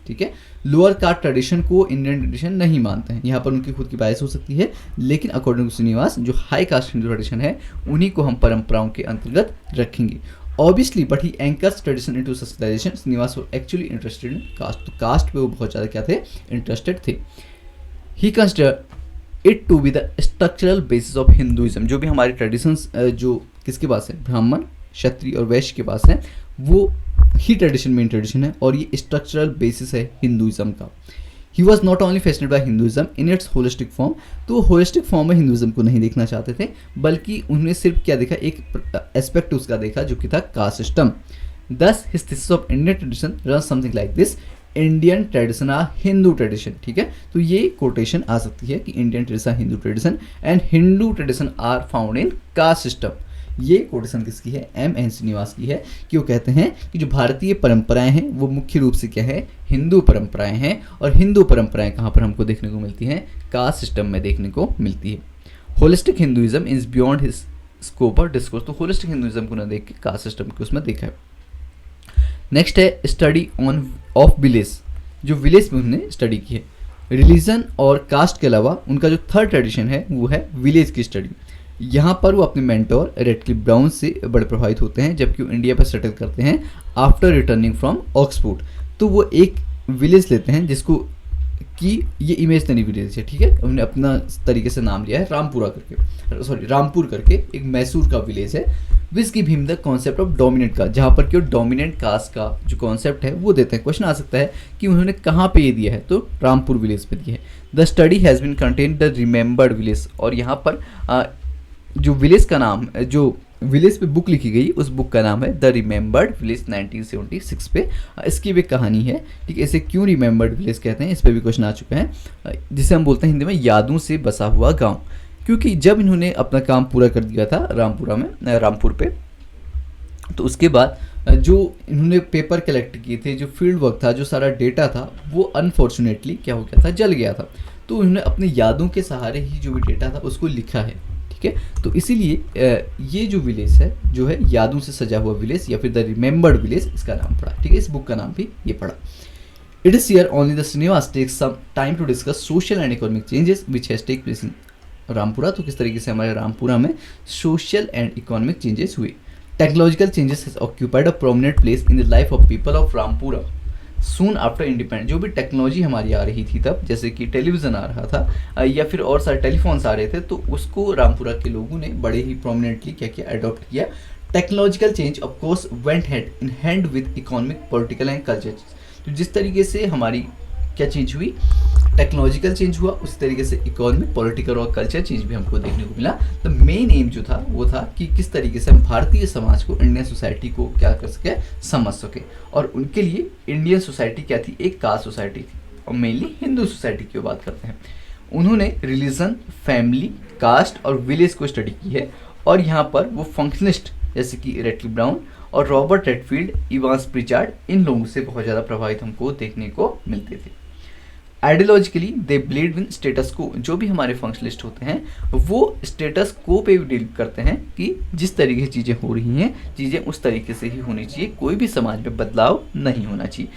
ठीक है, लोअर कास्ट ट्रेडिशन को इंडियन ट्रेडिशन नहीं मानते हैं। यहाँ पर उनकी खुद की बायस हो सकती है, लेकिन अकॉर्डिंग टू श्रीनिवास जो हाई कास्ट हिंदू ट्रेडिशन है उन्हीं को हम परंपराओं के अंतर्गत रखेंगे। Obviously but he anchors tradition into socialization. Srinivas were actually interested in caste, तो कास्ट पे वो बहुत ज़्यादा क्या थे, इंटरेस्टेड थे। He consider it to be the structural basis of Hinduism. जो भी हमारे ट्रेडिशंस जो किसके पास है, ब्राह्मण, क्षत्रिय और वैश्य के पास है, वो ही ट्रेडिशन मेन ट्रेडिशन है और ये स्ट्रक्चरल बेसिस है हिंदुइज्म का। He was not only fascinated by Hinduism in its holistic form. तो होलिस्टिक फॉर्म में हिंदुइज्म को नहीं देखना चाहते थे, बल्कि उन्होंने सिर्फ क्या देखा, एक एस्पेक्ट उसका देखा जो कि था caste system. Thus his thesis of Indian tradition run something like this, Indian tradition are Hindu tradition. ठीक है, तो ये कोटेशन आ सकती है कि Indian tradition Hindu tradition and Hindu tradition are found in caste system. ये कोटेशन किसकी है, M.N. श्रीनिवास की है, कि वो कहते हैं कि जो भारतीय परंपराएं हैं वो मुख्य रूप से क्या है, हिंदू परंपराएं हैं। और हिंदू परंपराएं कहाँ पर हमको देखने को मिलती हैं, कास्ट सिस्टम में देखने को मिलती है। Holistic Hinduism is beyond his scope और डिस्कोर्स। तो होलिस्टिक हिंदुइज्म को ना देख के कास्ट सिस्टम को उसमें देखा है। नेक्स्ट है स्टडी ऑन ऑफ विलेज, जो विलेज में उन्होंने स्टडी की है। रिलीजन और कास्ट के अलावा उनका जो थर्ड ट्रेडिशन है वो है विलेज की स्टडी। यहाँ पर वो अपने मेंटोर रेडक्लिफ ब्राउन से बड़े प्रभावित होते हैं, जबकि वो इंडिया पर सेटल करते हैं आफ्टर रिटर्निंग फ्रॉम ऑक्सफोर्ड। तो वो एक विलेज लेते हैं जिसको कि ये इमेजनरी विलेज है। ठीक है, उन्होंने अपना तरीके से नाम लिया है रामपुरा करके, सॉरी रामपुर करके, एक मैसूर का विलेज है। Which give him the concept of dominant का, जहाँ पर कि डोमिनेंट कास्ट का जो कॉन्सेप्ट है वो देते हैं। क्वेश्चन आ सकता है कि उन्होंने कहाँ पे ये दिया है, तो रामपुर विलेज पे दिया है। The study has been contain the remembered village. और यहाँ पर जो विलेज का नाम, जो विलेज पे बुक लिखी गई उस बुक का नाम है द रिमेंबर्ड विलेज 1976 पे। इसकी भी कहानी है। ठीक है, इसे क्यों रिमेंबर्ड विलेज कहते हैं, इस पर भी क्वेश्चन आ चुके हैं, जिसे हम बोलते हैं हिंदी में यादों से बसा हुआ गांव। क्योंकि जब इन्होंने अपना काम पूरा कर दिया था रामपुर पे, तो उसके बाद जो इन्होंने पेपर कलेक्ट किए थे, जो फील्ड वर्क था, जो सारा डेटा था, वो अनफॉर्चुनेटली क्या हो गया था, जल गया था। तो उन्होंने अपनी यादों के सहारे ही जो भी डेटा था उसको लिखा है। ठीक है, तो इसीलिए ये जो विलेज है जो है यादों से सजा हुआ विलेज या फिर द रिमेंबर्ड विलेज, इसका नाम पड़ा। ठीक है, इस बुक का नाम भी ये पड़ा। It is here only the Srinivas takes some time to discuss social and economic changes which has take place in Rampura. तो किस तरीके से हमारे रामपुरा में सोशल एंड इकोनॉमिक चेंजेस हुए। Technological changes has occupied a prominent place in the life of people of Rampura soon after independence. जो भी technology हमारी आ रही थी तब, जैसे कि टेलीविज़न आ रहा था या फिर और सारे टेलीफोन्स आ रहे थे, तो उसको रामपुरा के लोगों ने बड़े ही प्रोमिनेंटली क्या किया, अडॉप्ट किया। Technological change of course went hand in hand with economic, political and culture. तो जिस तरीके से हमारी क्या चेंज हुई, टेक्नोलॉजिकल चेंज हुआ, उसी तरीके से इकोनॉमिक, पॉलिटिकल और कल्चर चेंज भी हमको देखने को मिला। तो मेन एम जो था वो था कि किस तरीके से हम भारतीय समाज को, इंडियन सोसाइटी को क्या कर सके, समझ सके। और उनके लिए इंडियन सोसाइटी क्या थी, एक कास्ट सोसाइटी थी, और मेनली हिंदू सोसाइटी की बात करते हैं। उन्होंने रिलीजन, फैमिली, कास्ट और विलेज को स्टडी की है। और यहाँ पर वो फंक्शनिस्ट जैसे कि रेडक्लिफ ब्राउन और रॉबर्ट रेडफील्ड, इवांस प्रिचार्ड, इन लोगों से बहुत ज़्यादा प्रभावित हमको देखने को मिलते थे। Ideologically they believe in status को, जो भी हमारे फंक्शनलिस्ट होते हैं वो स्टेटस को पे भी डील करते हैं कि जिस तरीके से चीज़ें हो रही हैं चीज़ें उस तरीके से ही होनी चाहिए, कोई भी समाज में बदलाव नहीं होना चाहिए।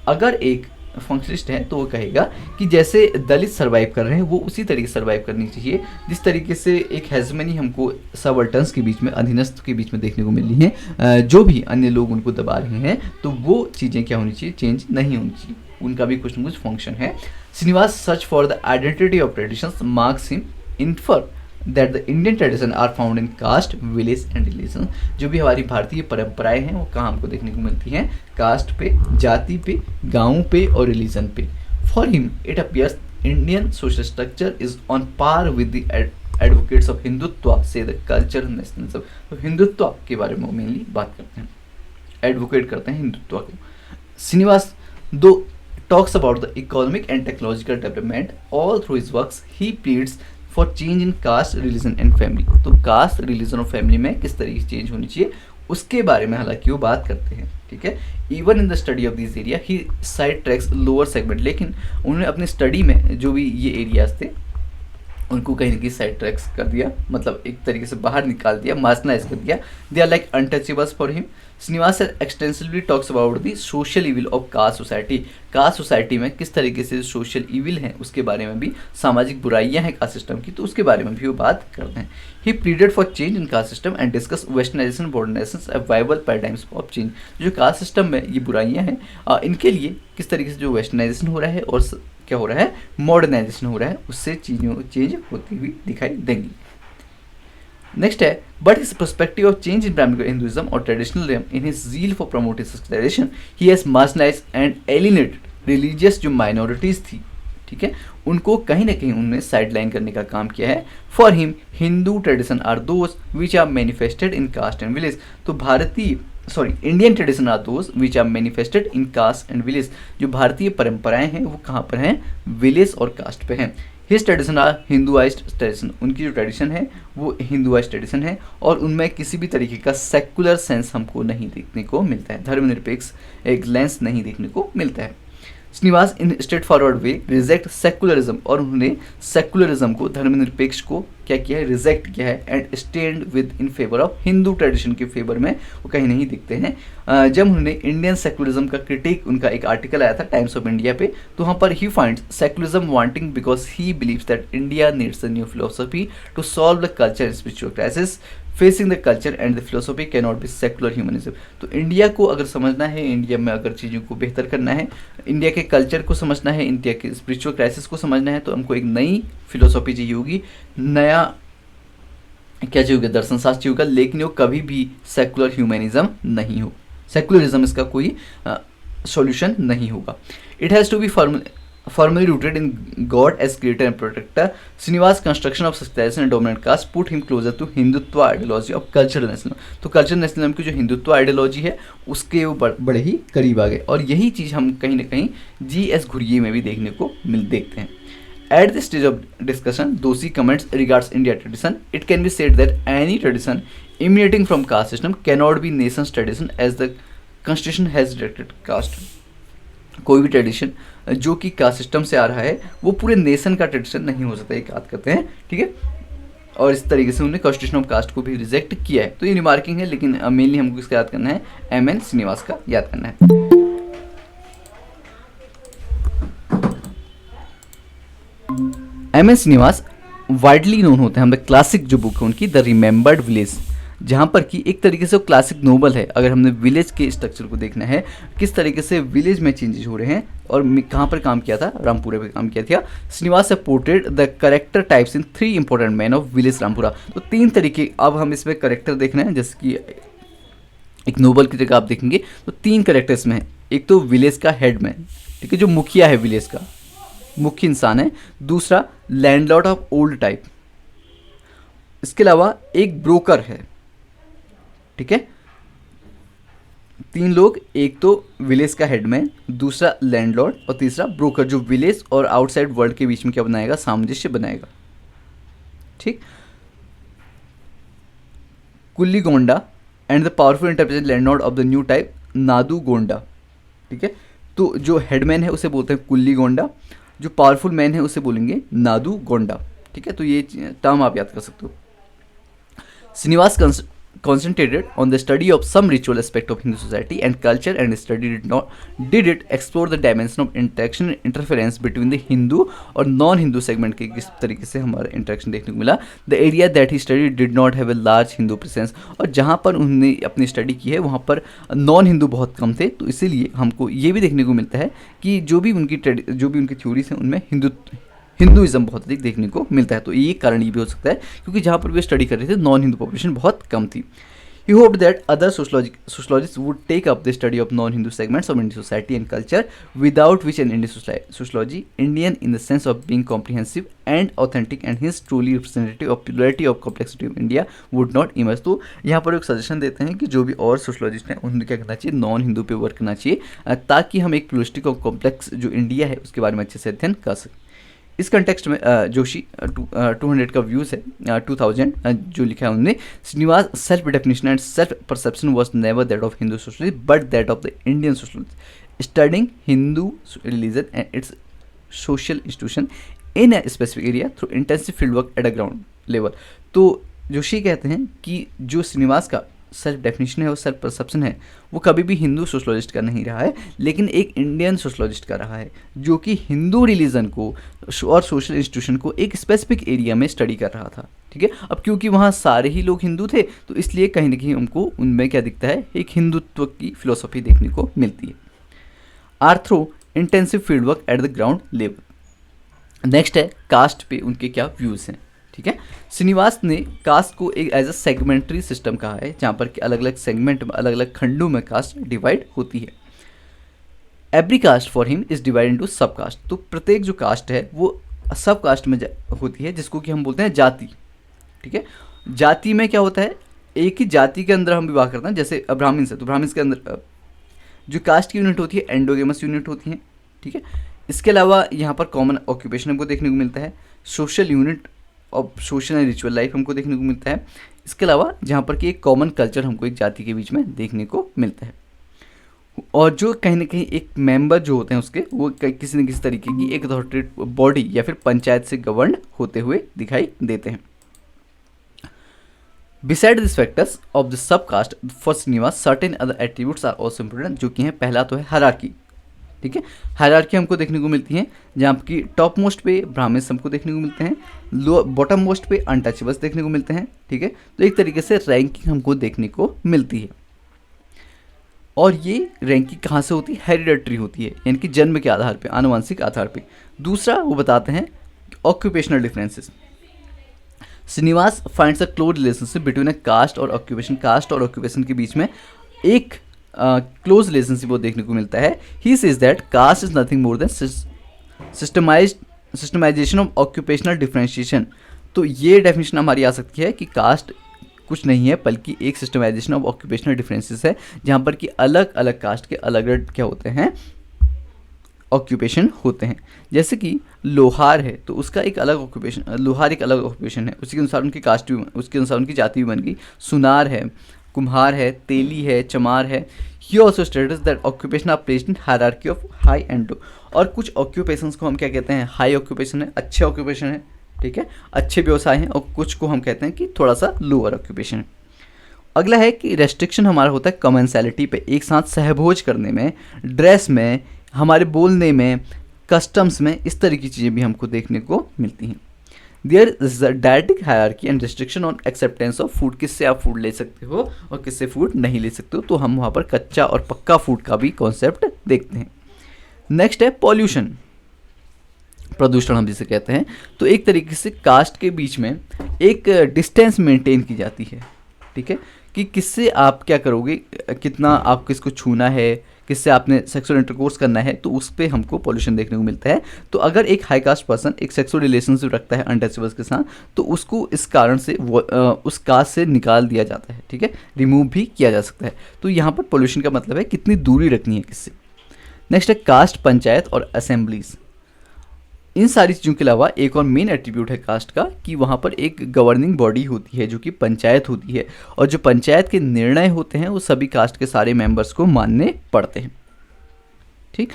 अगर एक फंक्शनिस्ट है तो वो कहेगा कि जैसे दलित सर्वाइव कर रहे हैं वो उसी तरीके से सर्वाइव करनी चाहिए जिस तरीके से एक हेजमनी हमको सबअल्टर्न्स के बीच में, अधीनस्थ के बीच में देखने को मिल रही है, जो भी अन्य लोग उनको दबा रहे हैं तो वो चीज़ें क्या होनी चाहिए, चेंज नहीं होनी चाहिए, उनका भी कुछ ना कुछ फंक्शन है। Srinivas search for the identity of traditions marks him infer that the Indian tradition are found in caste, village and religion. जो भी हमारी भारतीय परंपराएं हैं वो कहाँ हमको देखने को मिलती हैं, कास्ट पे, जाति पे, गाँव पे और रिलीजन पे। For him it appears Indian social structure is on par with the advocates of Hindutva से द कल्चर नेशनलिज्म। तो हिंदुत्व के बारे में वो मेनली बात करते हैं, एडवोकेट करते हैं हिंदुत्व को। श्रीनिवास दो talks about the economic and technological development. All through his works he pleads for change in caste, religion and family. तो कास्ट, रिलीजन और फैमिली में किस तरीके से चेंज होनी चाहिए उसके बारे में हालांकि वो बात करते हैं, ठीक है। Even in the study of this area he side tracks lower segment, लेकिन उन्होंने अपनी स्टडी में जो भी ये एरियाज थे उनको कहीं ना कहीं साइड ट्रैक्स कर दिया, मतलब एक तरीके से बाहर निकाल दिया, मार्जिनलाइज कर दिया। They are like untouchables for him. Srinivas extensively talks about the social evil of caste society. Caste society में किस तरीके से सोशल इविल हैं उसके बारे में भी, सामाजिक बुराइयां हैं कास्ट सिस्टम की, तो उसके बारे में भी वो बात करते हैं। He pleaded for change in caste system and discuss westernization modernization a rival paradigms of change. जो कास्ट सिस्टम में ये बुराइयां हैं इनके लिए किस तरीके से जो वेस्टर्नाइजेशन हो रहा है और क्या हो रहा है, मॉडर्नाइजेशन हो रहा है, उससे चीज़ों चेंज होती हुई दिखाई देंगी। नेक्स्ट है, but his perspective of change in primary Hinduism और traditional in his zeal for promoting secularization he has marginalized and alienated religious जो माइनॉरिटीज़ थी, ठीक है, उनको कहीं ना कहीं उन्होंने साइडलाइन करने का काम किया है। For him Hindu tradition are those which are manifested in caste and village. तो Indian tradition are those which are manifested in caste and village. जो भारतीय परंपराएं हैं वो कहाँ पर हैं, विलेज और कास्ट पे हैं। हिज ट्रेडिशन आर हिंदुआइज्ड ट्रेडिशन, उनकी जो ट्रेडिशन है वो हिंदुआइज्ड ट्रेडिशन है और उनमें किसी भी तरीके का सेकुलर सेंस हमको नहीं देखने को मिलता है, धर्मनिरपेक्ष एक लेंस नहीं देखने को मिलता है। Srinivas in straightforward way reject secularism, और उन्होंने सेकुलरिज्म को, धर्मनिरपेक्ष को क्या किया है, रिजेक्ट किया है and stand with in favour of Hindu tradition के फेवर में वो कहीं नहीं दिखते हैं। जब उन्होंने इंडियन सेकुलरिज्म का क्रिटिक, उनका एक आर्टिकल आया था टाइम्स ऑफ इंडिया पे, तो वहाँ पर he finds secularism wanting because he believes that India needs a new philosophy to solve the culture and spiritual crisis facing the culture and the philosophy can not be secular humanism. तो India को अगर समझना है, India में अगर चीज़ों को बेहतर करना है, इंडिया के कल्चर को समझना है, इंडिया के स्पिरिचुअल क्राइसिस को समझना है, तो हमको एक नई फिलोसफी चाहिए होगी, नया क्या चाहिए होगा, दर्शन शास्त्र चाहिए होगा, लेकिन वो कभी भी सेकुलर ह्यूमनिज्म नहीं हो, सेकुलरिज्म इसका कोई सॉल्यूशन नहीं होगा। It has to be firmly rooted in God as creator and protector. Srinivas construction of sectarianism and dominant caste put him closer to Hindutva ideology of cultural nationalism. तो cultural nationalism की जो Hindutva ideology है उसके वो बड़े ही करीब आ गए, और यही चीज़ हम कहीं ना कहीं G.S. घुरिये में भी देखने को देखते हैं। At this stage of discussion, Doshi comments regards India tradition. It can be said that any tradition emanating from caste system cannot be nation's tradition as the constitution has directed caste. कोई भी tradition जो कि caste system से आ रहा है वो पूरे nation का ट्रेडिशन नहीं हो सकता, एक बात करते हैं, ठीक है। और इस तरीके से उन्होंने कॉन्स्टिट्यूशन ऑफ कास्ट को भी रिजेक्ट किया है। तो ये रिमार्किंग है, लेकिन मेनली हमको इसका याद करना है, M.N. श्रीनिवास का याद करना है। M.N. श्रीनिवास वाइडली नोन होते हैं, हम क्लासिक जो बुक है उनकी द रिमेंबर्ड विलेज, जहाँ पर कि एक तरीके से वो क्लासिक नोबल है। अगर हमने विलेज के स्ट्रक्चर को देखना है, किस तरीके से विलेज में चेंजेस हो रहे हैं, और कहाँ पर काम किया था, रामपुरा पे काम किया था। श्रीनिवास है portrait the character types in 3 important man of village Rampura. तो 3 तरीके, अब हम इसमें करेक्टर देखना है, जैसे कि एक नोबल की जगह आप देखेंगे तो 3 करेक्टर्स में है। एक तो विलेज का हेडमैन, ठीक है, जो मुखिया है, विलेज का मुख्य इंसान है। दूसरा लैंडलॉर्ड ऑफ ओल्ड टाइप, इसके अलावा एक ब्रोकर है, ठीक है। 3 लोग, एक तो विलेज का हेडमैन, दूसरा लैंडलॉर्ड और तीसरा ब्रोकर, जो विलेज और आउटसाइड वर्ल्ड के बीच में क्या बनाएगा, सामंजस्य बनाएगा, ठीक। Kulli Gowda and the powerful interpreted landlord of the new type Nadu Gowda, ठीक है। तो जो हेडमैन है उसे बोलते हैं कुल्ली गोंडा, जो पावरफुल मैन है उसे बोलेंगे नादू गोंडा, ठीक है। तो ये टर्म आप याद कर सकते हो। Srinivas concentrated on the study of some ritual aspect of Hindu society and culture and did it explore the dimension of interaction and interference between the Hindu और नॉन हिंदू सेगमेंट के किस तरीके से हमारा इंटरेक्शन देखने को मिला। The area that he study did not have a large Hindu presence, और जहाँ पर उन्होंने अपनी स्टडी की है वहाँ पर नॉन हिंदू बहुत कम थे, तो इसीलिए हमको ये भी देखने को मिलता है कि जो भी उनकी थ्योरीज हैं उनमें हिंदुइज्म बहुत अधिक देखने को मिलता है। तो ये कारण ये भी हो सकता है क्योंकि जहाँ पर वे स्टडी कर रहे थे नॉन हिंदू पॉपुलेशन बहुत कम थी। He hoped that other sociologists would take up the study of non-Hindu segments of Indian society and culture, without which an Indian sociology, Indian in the sense of being comprehensive and authentic and hence truly representative of plurality of complexity of India, would not emerge। तो यहाँ पर एक suggestion देते हैं कि जो भी और सोशलॉजिस्ट हैं उन्हें क्या करना चाहिए, नॉन हिंदू पे वर्क करना चाहिए ताकि हम एक प्लूरिस्टिक और कॉम्प्लेक्स जो इंडिया है उसके बारे में अच्छे से अध्ययन कर सकें। इस कंटेक्स्ट में जोशी 200 का व्यूज़ है 2000 जो लिखा है उन्होंने, Srinivas self definition and self perception was never that of Hindu socialist but that of the Indian socialist studying Hindu religion and its social institution in a specific area through intensive field work at a ground level. तो जोशी कहते हैं कि जो श्रीनिवास का self definition है और self perception है वो कभी भी हिंदू सोशलॉजिस्ट का नहीं रहा है, लेकिन एक इंडियन सोशलॉजिस्ट का रहा है जो कि हिंदू रिलीजन को और सोशल इंस्टीट्यूशन को एक स्पेसिफिक एरिया में स्टडी कर रहा था, ठीक है। अब क्योंकि वहाँ सारे ही लोग हिंदू थे तो इसलिए कहीं ना कहीं हमको उनमें क्या दिखता है, एक हिंदुत्व की फिलोसॉफी देखने को मिलती है। Are through intensive field work at the ground level. Next है कास्ट पे उनके क्या व्यूज़ हैं, ठीक है। श्रीनिवास ने कास्ट को एक एज अ सेगमेंटरी सिस्टम कहा है जहाँ पर कि अलग अलग सेगमेंट में अलग अलग खंडों में कास्ट डिवाइड होती है। Every caste for him is divide into sub caste, तो प्रत्येक जो कास्ट है वो सब कास्ट में होती है जिसको कि हम बोलते हैं जाति, ठीक है। जाति में क्या होता है, एक ही जाति के अंदर हम विवाह करते हैं, जैसे ब्राह्मण्स है तो ब्राह्मण्स के अंदर जो कास्ट की यूनिट होती है एंडोगेमस यूनिट होती है, ठीक है। इसके अलावा यहाँ पर कॉमन ऑक्यूपेशन हमको देखने को मिलता है, सोशल यूनिट और सोशल एंड रिचुअल लाइफ हमको देखने को मिलता है। इसके अलावा जहाँ पर कि एक कॉमन कल्चर हमको एक जाति के बीच में देखने को मिलता है, और जो कहीं ना कहीं एक मेंबर जो होते हैं उसके वो किसी न किसी तरीके की एक अथॉरिटेटिव बॉडी या फिर पंचायत से गवर्न होते हुए दिखाई देते हैं। Beside this factors of the sub caste for Srinivas certain other attributes are also important, जो कि हैं पहला तो है हायरार्की, ठीक है। हायरार्की हमको देखने को मिलती है जहाँ की टॉप मोस्ट पे ब्राह्मण्स हमको देखने को मिलते हैं, लो बॉटम मोस्ट पे अनटचेबल्स देखने को मिलते हैं, ठीक है। तो एक तरीके से रैंकिंग हमको देखने को मिलती है, और ये रैंकिंग कहाँ से होती है, हेरिडेटरी होती है, यानी कि जन्म के आधार पे, आनुवंशिक आधार पे। दूसरा वो बताते हैं occupational differences. Srinivas finds a close relationship between a caste और ऑक्यूपेशन, कास्ट और ऑक्यूपेशन के बीच में एक क्लोज रिलेशनशिप वो देखने को मिलता है। He says that caste is nothing more than systematization of occupational differentiation. तो ये डेफिनेशन हमारी आ सकती है कि कास्ट कुछ नहीं है बल्कि एक सिस्टमाइजेशन ऑफ ऑक्यूपेशनल डिफरेंसेस है, जहाँ पर कि अलग अलग कास्ट के अलग अलग क्या होते हैं, ऑक्यूपेशन होते हैं। जैसे कि लोहार है तो उसका एक अलग ऑक्यूपेशन, लोहार एक अलग ऑक्यूपेशन है, उसी के अनुसार उनकी कास्ट भी, उसके अनुसार उनकी जाति भी बन गई। सुनार है, कुम्हार है, तेली है, चमार है। He also states that occupation are placed in hierarchy of high and low, और कुछ ऑक्यूपेशंस को हम क्या कहते हैं, हाई ऑक्यूपेशन है, अच्छे ऑक्यूपेशन है, ठीक है, अच्छे व्यवसाय हैं, और कुछ को हम कहते हैं कि थोड़ा सा लोअर ऑक्यूपेशन है। अगला है कि रेस्ट्रिक्शन हमारा होता है कमेंसैलिटी पे, एक साथ सहभोज करने में, ड्रेस में, हमारे बोलने में, कस्टम्स में, इस तरह की चीज़ें भी हमको देखने को मिलती हैं। There is a dialectic hierarchy and restriction on acceptance of food, किससे आप फूड ले सकते हो और किससे फूड नहीं ले सकते हो, तो हम वहाँ पर कच्चा और पक्का फूड का भी कॉन्सेप्ट देखते हैं। नेक्स्ट है पॉल्यूशन, प्रदूषण हम जिसे कहते हैं। तो एक तरीके से कास्ट के बीच में एक डिस्टेंस मेंटेन की जाती है, ठीक है, कि किससे आप क्या करोगे, कितना आप किसको छूना है, किससे आपने सेक्सुअल इंटरकोर्स करना है, तो उस पर हमको पॉल्यूशन देखने को मिलता है। तो अगर एक हाई कास्ट पर्सन एक सेक्सुअल रिलेशनशिप रखता है अनटचेबल्स के साथ, तो उसको इस कारण से उस कास्ट से निकाल दिया जाता है, ठीक है, रिमूव भी किया जा सकता है। तो यहाँ पर पॉल्यूशन का मतलब है कितनी दूरी रखनी है किससे। नेक्स्ट है कास्ट, पंचायत और असेंबलीज। इन सारी चीज़ों के अलावा एक और मेन एट्रीब्यूट है कास्ट का कि वहाँ पर एक गवर्निंग बॉडी होती है जो कि पंचायत होती है, और जो पंचायत के निर्णय होते हैं वो सभी कास्ट के सारे मेंबर्स को मानने पड़ते हैं, ठीक।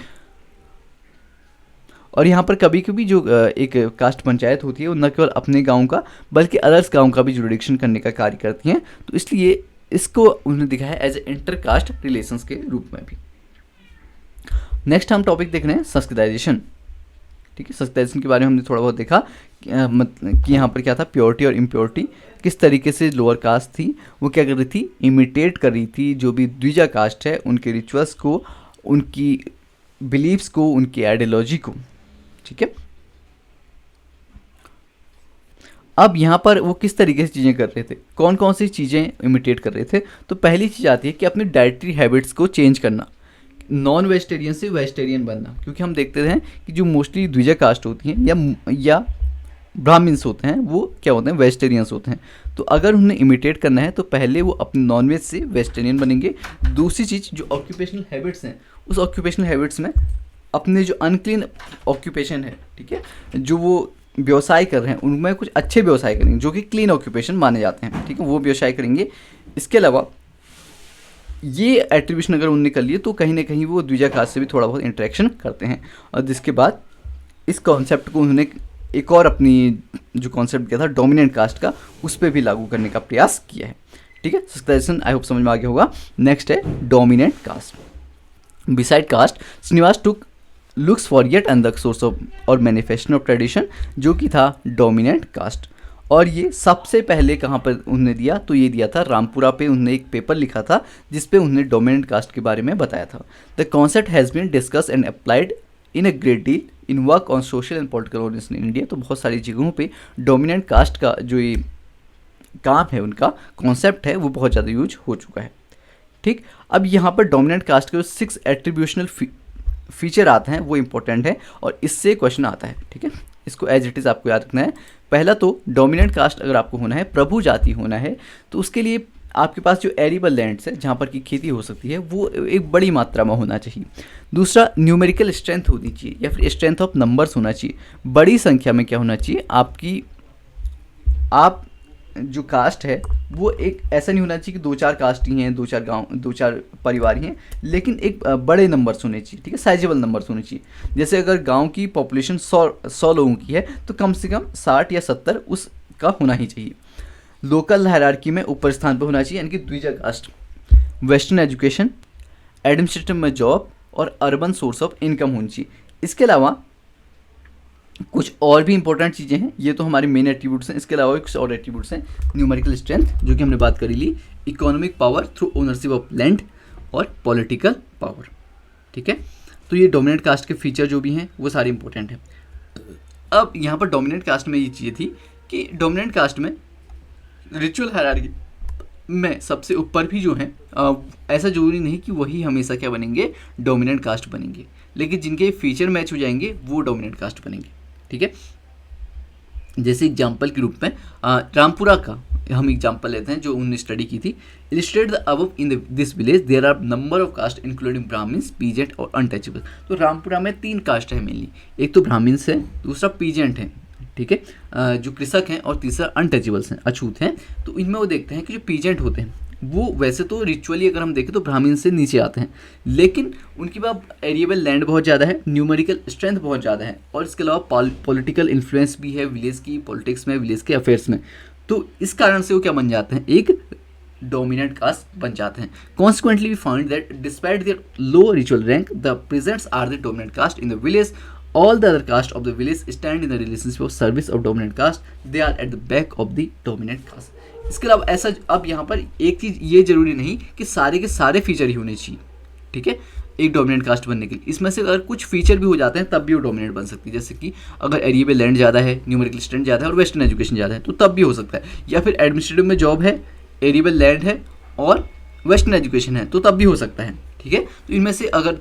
और यहाँ पर कभी कभी जो एक कास्ट पंचायत होती है वो न केवल अपने गांव का बल्कि अदर्स गांव का भी जुरिडिक्शन करने का कार्य करती हैं, तो इसलिए इसको उन्होंने दिखाया as a inter caste relations के रूप में भी। नेक्स्ट हम टॉपिक देख रहे हैं संस्कृताइजेशन। ठीक है, संस्कृताइजेशन के बारे में हमने थोड़ा बहुत देखा कि यहाँ पर क्या था, प्योरिटी और इम्प्योरिटी, किस तरीके से लोअर कास्ट थी वो क्या कर रही थी, इमिटेट कर रही थी जो भी द्विजा कास्ट है उनके रिचुअल्स को, उनकी बिलीव्स को, उनकी आइडियोलॉजी को। ठीक है, अब यहाँ पर वो किस तरीके से चीज़ें कर रहे थे, कौन कौन सी चीज़ें इमिटेट कर रहे थे। तो पहली चीज़ आती है कि अपने डाइटरी हैबिट्स को चेंज करना, नॉन वेजिटेरियन से वेजिटेरियन बनना, क्योंकि हम देखते हैं कि जो मोस्टली द्विजा कास्ट होती हैं या ब्राह्मण्स होते हैं वो क्या होते हैं, वेजिटेरियंस होते हैं। तो अगर उन्हें इमिटेट करना है तो पहले वो अपने नॉन वेज से वेजिटेरियन बनेंगे। दूसरी चीज़, जो ऑक्यूपेशनल हैबिट्स हैं उस ऑक्यूपेशनल हैबिट्स में अपने जो अनक्लीन ऑक्यूपेशन है, ठीक है, जो वो व्यवसाय कर रहे हैं उनमें कुछ अच्छे व्यवसाय करेंगे जो कि क्लीन ऑक्यूपेशन माने जाते हैं। ठीक है, वो व्यवसाय करेंगे। इसके अलावा ये एट्रीब्यूशन अगर उन्होंने कर लिए तो कहीं ना कहीं वो द्विजा कास्ट से भी थोड़ा बहुत इंटरेक्शन करते हैं। और जिसके बाद इस कॉन्सेप्ट को उन्होंने एक और अपनी जो कॉन्सेप्ट किया था डोमिनेंट कास्ट का, उस पर भी लागू करने का प्रयास किया है। ठीक है, संस्कृताइजेशन आई होप समझ में आ गया होगा। नेक्स्ट है dominant caste. Beside caste, Srinivas took looks for yet another source of or manifestation of tradition, जो कि था डोमिनेंट कास्ट। और ये सबसे पहले कहाँ पर उन्होंने दिया, तो ये दिया था रामपुरा पे। उन्होंने एक पेपर लिखा था जिस पे उन्होंने डोमिनेंट कास्ट के बारे में बताया था। The concept has been discuss and applied in a great deal in work on social and political organisation in India. तो बहुत सारी जगहों पे डोमिनेंट कास्ट का जो ये काम है, उनका कॉन्सेप्ट है, वो बहुत ज़्यादा यूज हो चुका है। ठीक, अब यहाँ पर डोमिनेंट कास्ट के जो 6 एट्रीब्यूशनल फीचर आते हैं वो इंपॉर्टेंट है और इससे क्वेश्चन आता है। ठीक है, इसको एज इट इज़ आपको याद रखना है। पहला तो डोमिनेंट कास्ट अगर आपको होना है, प्रभु जाति होना है, तो उसके लिए आपके पास जो एरिबल लैंड्स है जहाँ पर की खेती हो सकती है वो एक बड़ी मात्रा में होना चाहिए। दूसरा, न्यूमेरिकल स्ट्रेंथ होनी चाहिए या फिर स्ट्रेंथ ऑफ नंबर्स होना चाहिए। बड़ी संख्या में क्या होना चाहिए, आप जो कास्ट है वो एक ऐसा नहीं होना चाहिए कि 2-4 कास्ट ही हैं, 2-4 गांव, 2-4 परिवार ही हैं, लेकिन एक बड़े नंबर्स होने चाहिए। ठीक है, साइजेबल नंबर्स होने चाहिए। जैसे अगर गांव की पॉपुलेशन 100 लोगों की है तो कम से कम 60 या 70 उसका होना ही चाहिए। लोकल हायरार्की में ऊपर स्थान पर होना चाहिए, यानी कि Dwija cast. Western education, administrative में जॉब और अर्बन सोर्स ऑफ इनकम होनी चाहिए। इसके अलावा कुछ और भी इंपॉर्टेंट चीज़ें हैं, ये तो हमारे मेन एट्रीब्यूट्स हैं। इसके अलावा कुछ और एट्रीब्यूट्स हैं, न्यूमेरिकल स्ट्रेंथ जो कि हमने बात करी ली, economic power through ownership of land और पॉलिटिकल पावर। ठीक है, तो ये डोमिनेंट कास्ट के फीचर जो भी हैं वो सारे इंपॉर्टेंट हैं। अब यहाँ पर डोमिनेंट कास्ट में ये चीज़ें थी कि डोमिनेंट कास्ट में रिचुअल हायरार्की में सबसे ऊपर भी जो हैं ऐसा जरूरी नहीं कि वही हमेशा क्या बनेंगे, डोमिनेंट कास्ट बनेंगे, लेकिन जिनके फीचर मैच हो जाएंगे वो डोमिनेंट कास्ट बनेंगे। ठीक है, जैसे एग्जाम्पल के रूप में रामपुरा का हम एग्जाम्पल लेते हैं जो उन्होंने स्टडी की थी। Illustrate the above in this village there are number of caste including Brahmins, peasant और अनटचेबल। तो रामपुरा में 3 कास्ट है मेनली, एक तो ब्राह्मण्स है, दूसरा पीजेंट है, ठीक है, जो कृषक हैं, और तीसरा अनटचेबल्स हैं, अछूत हैं। तो इनमें वो देखते हैं कि जो पीजेंट होते हैं वो वैसे तो रिचुअली अगर हम देखें तो ब्राह्मण से नीचे आते हैं, लेकिन उनके पास एरिएबल लैंड बहुत ज़्यादा है, न्यूमेरिकल स्ट्रेंथ बहुत ज़्यादा है, और इसके अलावा पॉलिटिकल इन्फ्लुएंस भी है विलेज की पॉलिटिक्स में, विलेज के अफेयर्स में। तो इस कारण से वो क्या बन जाते हैं, एक डोमिनेंट कास्ट बन जाते हैं। Consequently we found that despite their low ritual rank the peasants are the dominant caste in the village. All the other caste of the village stand in the relationship of service of dominant caste. They are at the back of the dominant caste. इसके अलावा ऐसा अब यहाँ पर एक चीज़ ये जरूरी नहीं कि सारे के सारे फीचर ही होने चाहिए। ठीक है, एक डोमिनेंट कास्ट बनने के लिए इसमें से अगर कुछ फीचर भी हो जाते हैं तब भी वो डोमिनेंट बन सकती है। जैसे कि अगर एरिया पे लैंड ज़्यादा है, न्यूमेरिकल स्ट्रेंथ ज़्यादा है और वेस्टर्न एजुकेशन ज़्यादा है तो तब भी हो सकता है, या फिर एडमिनिस्ट्रेटिव में जॉब है, एरिया पे लैंड है और वेस्टर्न एजुकेशन है तो तब भी हो सकता है। ठीक है, तो इनमें से अगर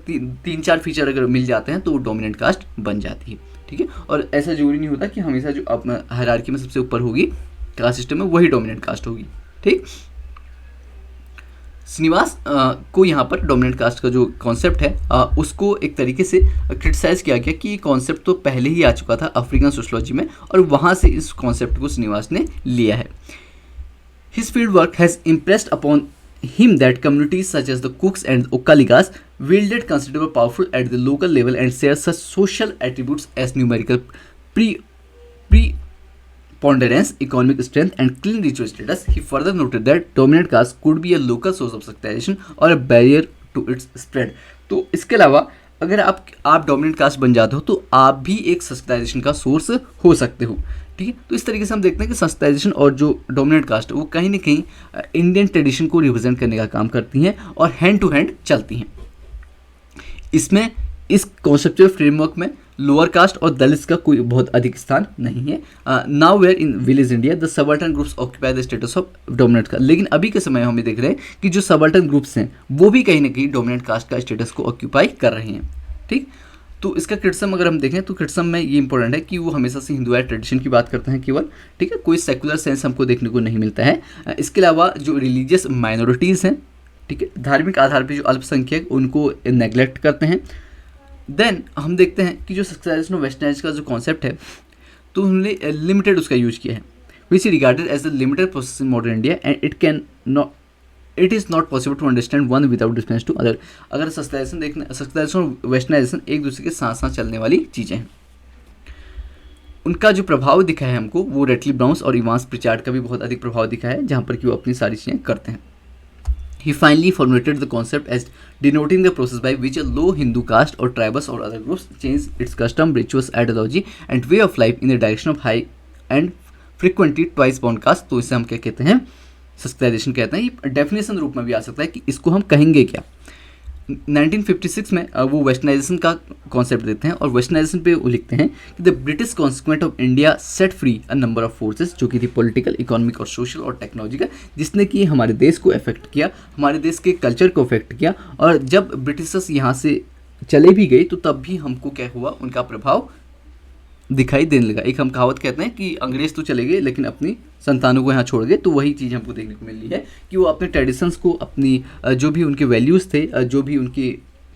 3-4 फीचर अगर मिल जाते हैं तो वो डोमिनेंट कास्ट बन जाती है। ठीक है, और ऐसा जरूरी नहीं होता कि हमेशा जो हायरार्की में सबसे ऊपर होगी कास्ट सिस्टम में वही डोमिनेंट कास्ट होगी। ठीक, श्रीनिवास को यहाँ पर डोमिनेंट कास्ट का जो कॉन्सेप्ट है उसको एक तरीके से क्रिटिसाइज किया गया कि ये कॉन्सेप्ट तो पहले ही आ चुका था अफ्रीकन सोशोलॉजी में और वहाँ से इस कॉन्सेप्ट को श्रीनिवास ने लिया है। His field work has impressed upon him that communities such as the Cooks and Okaligas wielded considerable powerful at the local level and shares such social attributes as numerical preponderance, economic strength, and clean ritual status. He further noted that dominant caste could be a local source of sectarianism or a barrier to its spread. तो इसके अलावा अगर आप dominant caste बन जाते हो तो आप भी एक सब्सिडाइजेशन का सोर्स हो सकते हो, ठीक है। तो इस तरीके से हम देखते हैं कि सब्सिडाइजेशन और जो डोमिनेंट कास्ट वो कहीं ना कहीं इंडियन ट्रेडिशन को रिप्रेजेंट करने का काम करती हैं और हैंड टू हैंड चलती हैं। इसमें इस कॉन्सेप्चुअल फ्रेमवर्क में लोअर कास्ट और दलित्स का कोई बहुत अधिक स्थान नहीं है। Now where in village India the subaltern groups occupy the status of dominant caste. लेकिन अभी के समय हमें देख रहे हैं कि जो सबल्टन ग्रुप्स हैं वो भी कहीं ना कहीं डोमिनेंट कास्ट का स्टेटस को ऑक्यूपाई कर रहे हैं, ठीक। तो इसका क्रिटिसिज्म अगर हम देखें तो क्रिटिसिज्म में ये इंपॉर्टेंट है कि वो हमेशा से हिंदुआई ट्रेडिशन की बात करते हैं केवल, ठीक है, कोई सेकुलर सेंस हमको देखने को नहीं मिलता है। इसके अलावा जो रिलीजियस माइनॉरिटीज़ हैं, ठीक है, धार्मिक आधार पर जो अल्पसंख्यक उनको नेग्लेक्ट करते हैं। देन हम देखते हैं कि जो सक्सेशन ऑफ वेस्टर्नाइज का जो कॉन्सेप्ट है तो उन्होंने लिमिटेड उसका यूज किया है, which is regarded as the limited process in modern India and it is not possible to understand one without difference to other. अगर सक्सेशन और वेस्टर्नाइजेशन एक दूसरे के साथ साथ चलने वाली चीज़ें हैं। उनका जो प्रभाव दिखा है हमको वो रेटली ब्राउन्स और इवांस प्रिचार्ड का भी बहुत अधिक प्रभाव दिखा है, जहाँ पर कि वो अपनी सारी चीज़ें करते हैं। He finally formulated the concept as denoting the process by which a low Hindu caste or tribes or other groups change its custom, rituals, ideology and way of life in the direction of high and frequently twice born caste। तो इसे हम क्या कहते हैं, subsidisation कहते हैं। ये definition रूप में भी आ सकता है कि इसको हम कहेंगे क्या। 1956 में वो वेस्टर्नाइजेशन का कॉन्सेप्ट देते हैं और वेस्टर्नाइजेशन पे वो लिखते हैं कि the British consequent of India set free a number of forces, जो कि थी पॉलिटिकल, इकोनॉमिक और सोशल और टेक्नोलॉजिकल, जिसने कि हमारे देश को अफेक्ट किया, हमारे देश के कल्चर को अफेक्ट किया। और जब ब्रिटिशर्स यहाँ से चले भी गए तो तब भी हमको क्या हुआ, उनका प्रभाव दिखाई देने लगा। एक हम कहावत कहते हैं कि अंग्रेज तो चले गए लेकिन अपनी संतानों को यहाँ छोड़ गए, तो वही चीज़ हमको देखने को मिल रही है कि वो अपने ट्रेडिशंस को, अपनी जो भी उनके वैल्यूज़ थे, जो भी उनके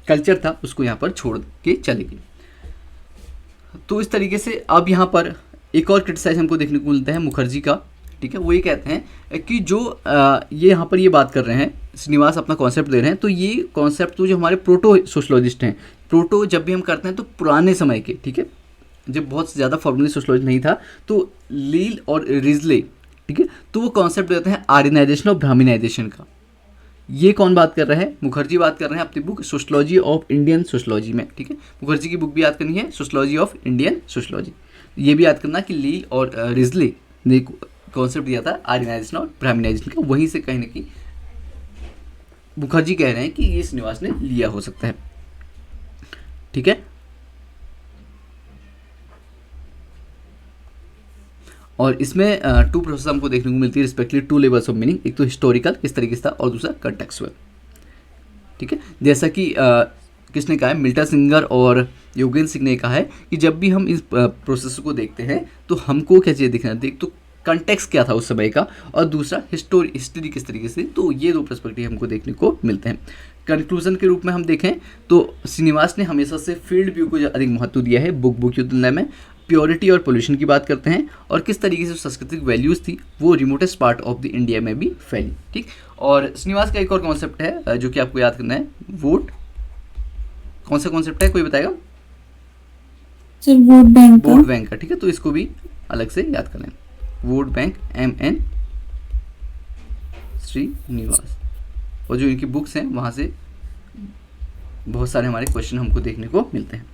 कल्चर था, उसको यहाँ पर छोड़ के चले गए। तो इस तरीके से अब यहाँ पर एक और क्रिटिसाइज हमको देखने को मिलता है मुखर्जी का, ठीक है। वो ये कहते हैं कि जो ये यहाँ पर ये बात कर रहे हैं, श्रीनिवास अपना कॉन्सेप्ट दे रहे हैं, तो ये कॉन्सेप्ट तो जो हमारे प्रोटो सोशलॉजिस्ट हैं, प्रोटो जब भी हम करते हैं तो पुराने समय के, ठीक है, जब बहुत ज़्यादा फॉर्मली सोशलॉजी नहीं था, तो लील और रिजले, ठीक है, तो वो कॉन्सेप्ट देते हैं आर्यनाइजेशन और ब्राह्मणाइजेशन का। ये कौन बात कर रहा है, मुखर्जी बात कर रहे हैं अपनी book sociology of Indian sociology में, ठीक है। मुखर्जी की बुक भी याद करनी है, सोशलॉजी ऑफ इंडियन सोशलॉजी। ये भी याद करना कि लील और रिजले ने कॉन्सेप्ट दिया था आर्यनाइजेशन और ब्राह्मणाइजेशन का, वहीं से कहीं ना कहीं मुखर्जी कह रहे हैं कि ये श्रीनिवास ने लिया हो सकता है, ठीक है। और इसमें टू प्रोसेस हमको देखने को मिलती है respectively two levels of meaning, एक तो हिस्टोरिकल किस तरीके से था और दूसरा कंटेक्चुअल, ठीक है। जैसा कि किसने कहा है, मिल्टन सिंगर और योगेंद्र सिंह ने कहा है कि जब भी हम इस प्रोसेस को देखते हैं तो हमको क्या चीज़ दिखना, देख तो कंटेक्स्ट क्या था उस समय का, और दूसरा हिस्ट्री किस तरीके से, तो ये दो पर्सपेक्टिव हमको देखने को मिलते हैं। कंक्लूजन के रूप में हम देखें तो श्रीनिवास ने हमेशा से फील्ड व्यू को अधिक महत्व दिया है बुक की तुलना में। प्योरिटी और पोल्यूशन की बात करते हैं और किस तरीके से सांस्कृतिक वैल्यूज़ थी वो remotest part of the India में भी फैली, ठीक। और श्रीनिवास का एक और कॉन्सेप्ट है जो कि आपको याद करना है, वोट। कौन सा कॉन्सेप्ट है, कोई बताएगा? सर वोट बैंक का, ठीक है, तो इसको भी अलग से याद कर लें, वोट बैंक, MN श्रीनिवास। और जो इनकी बुक्स हैं वहाँ से बहुत सारे हमारे क्वेश्चन हमको देखने को मिलते हैं।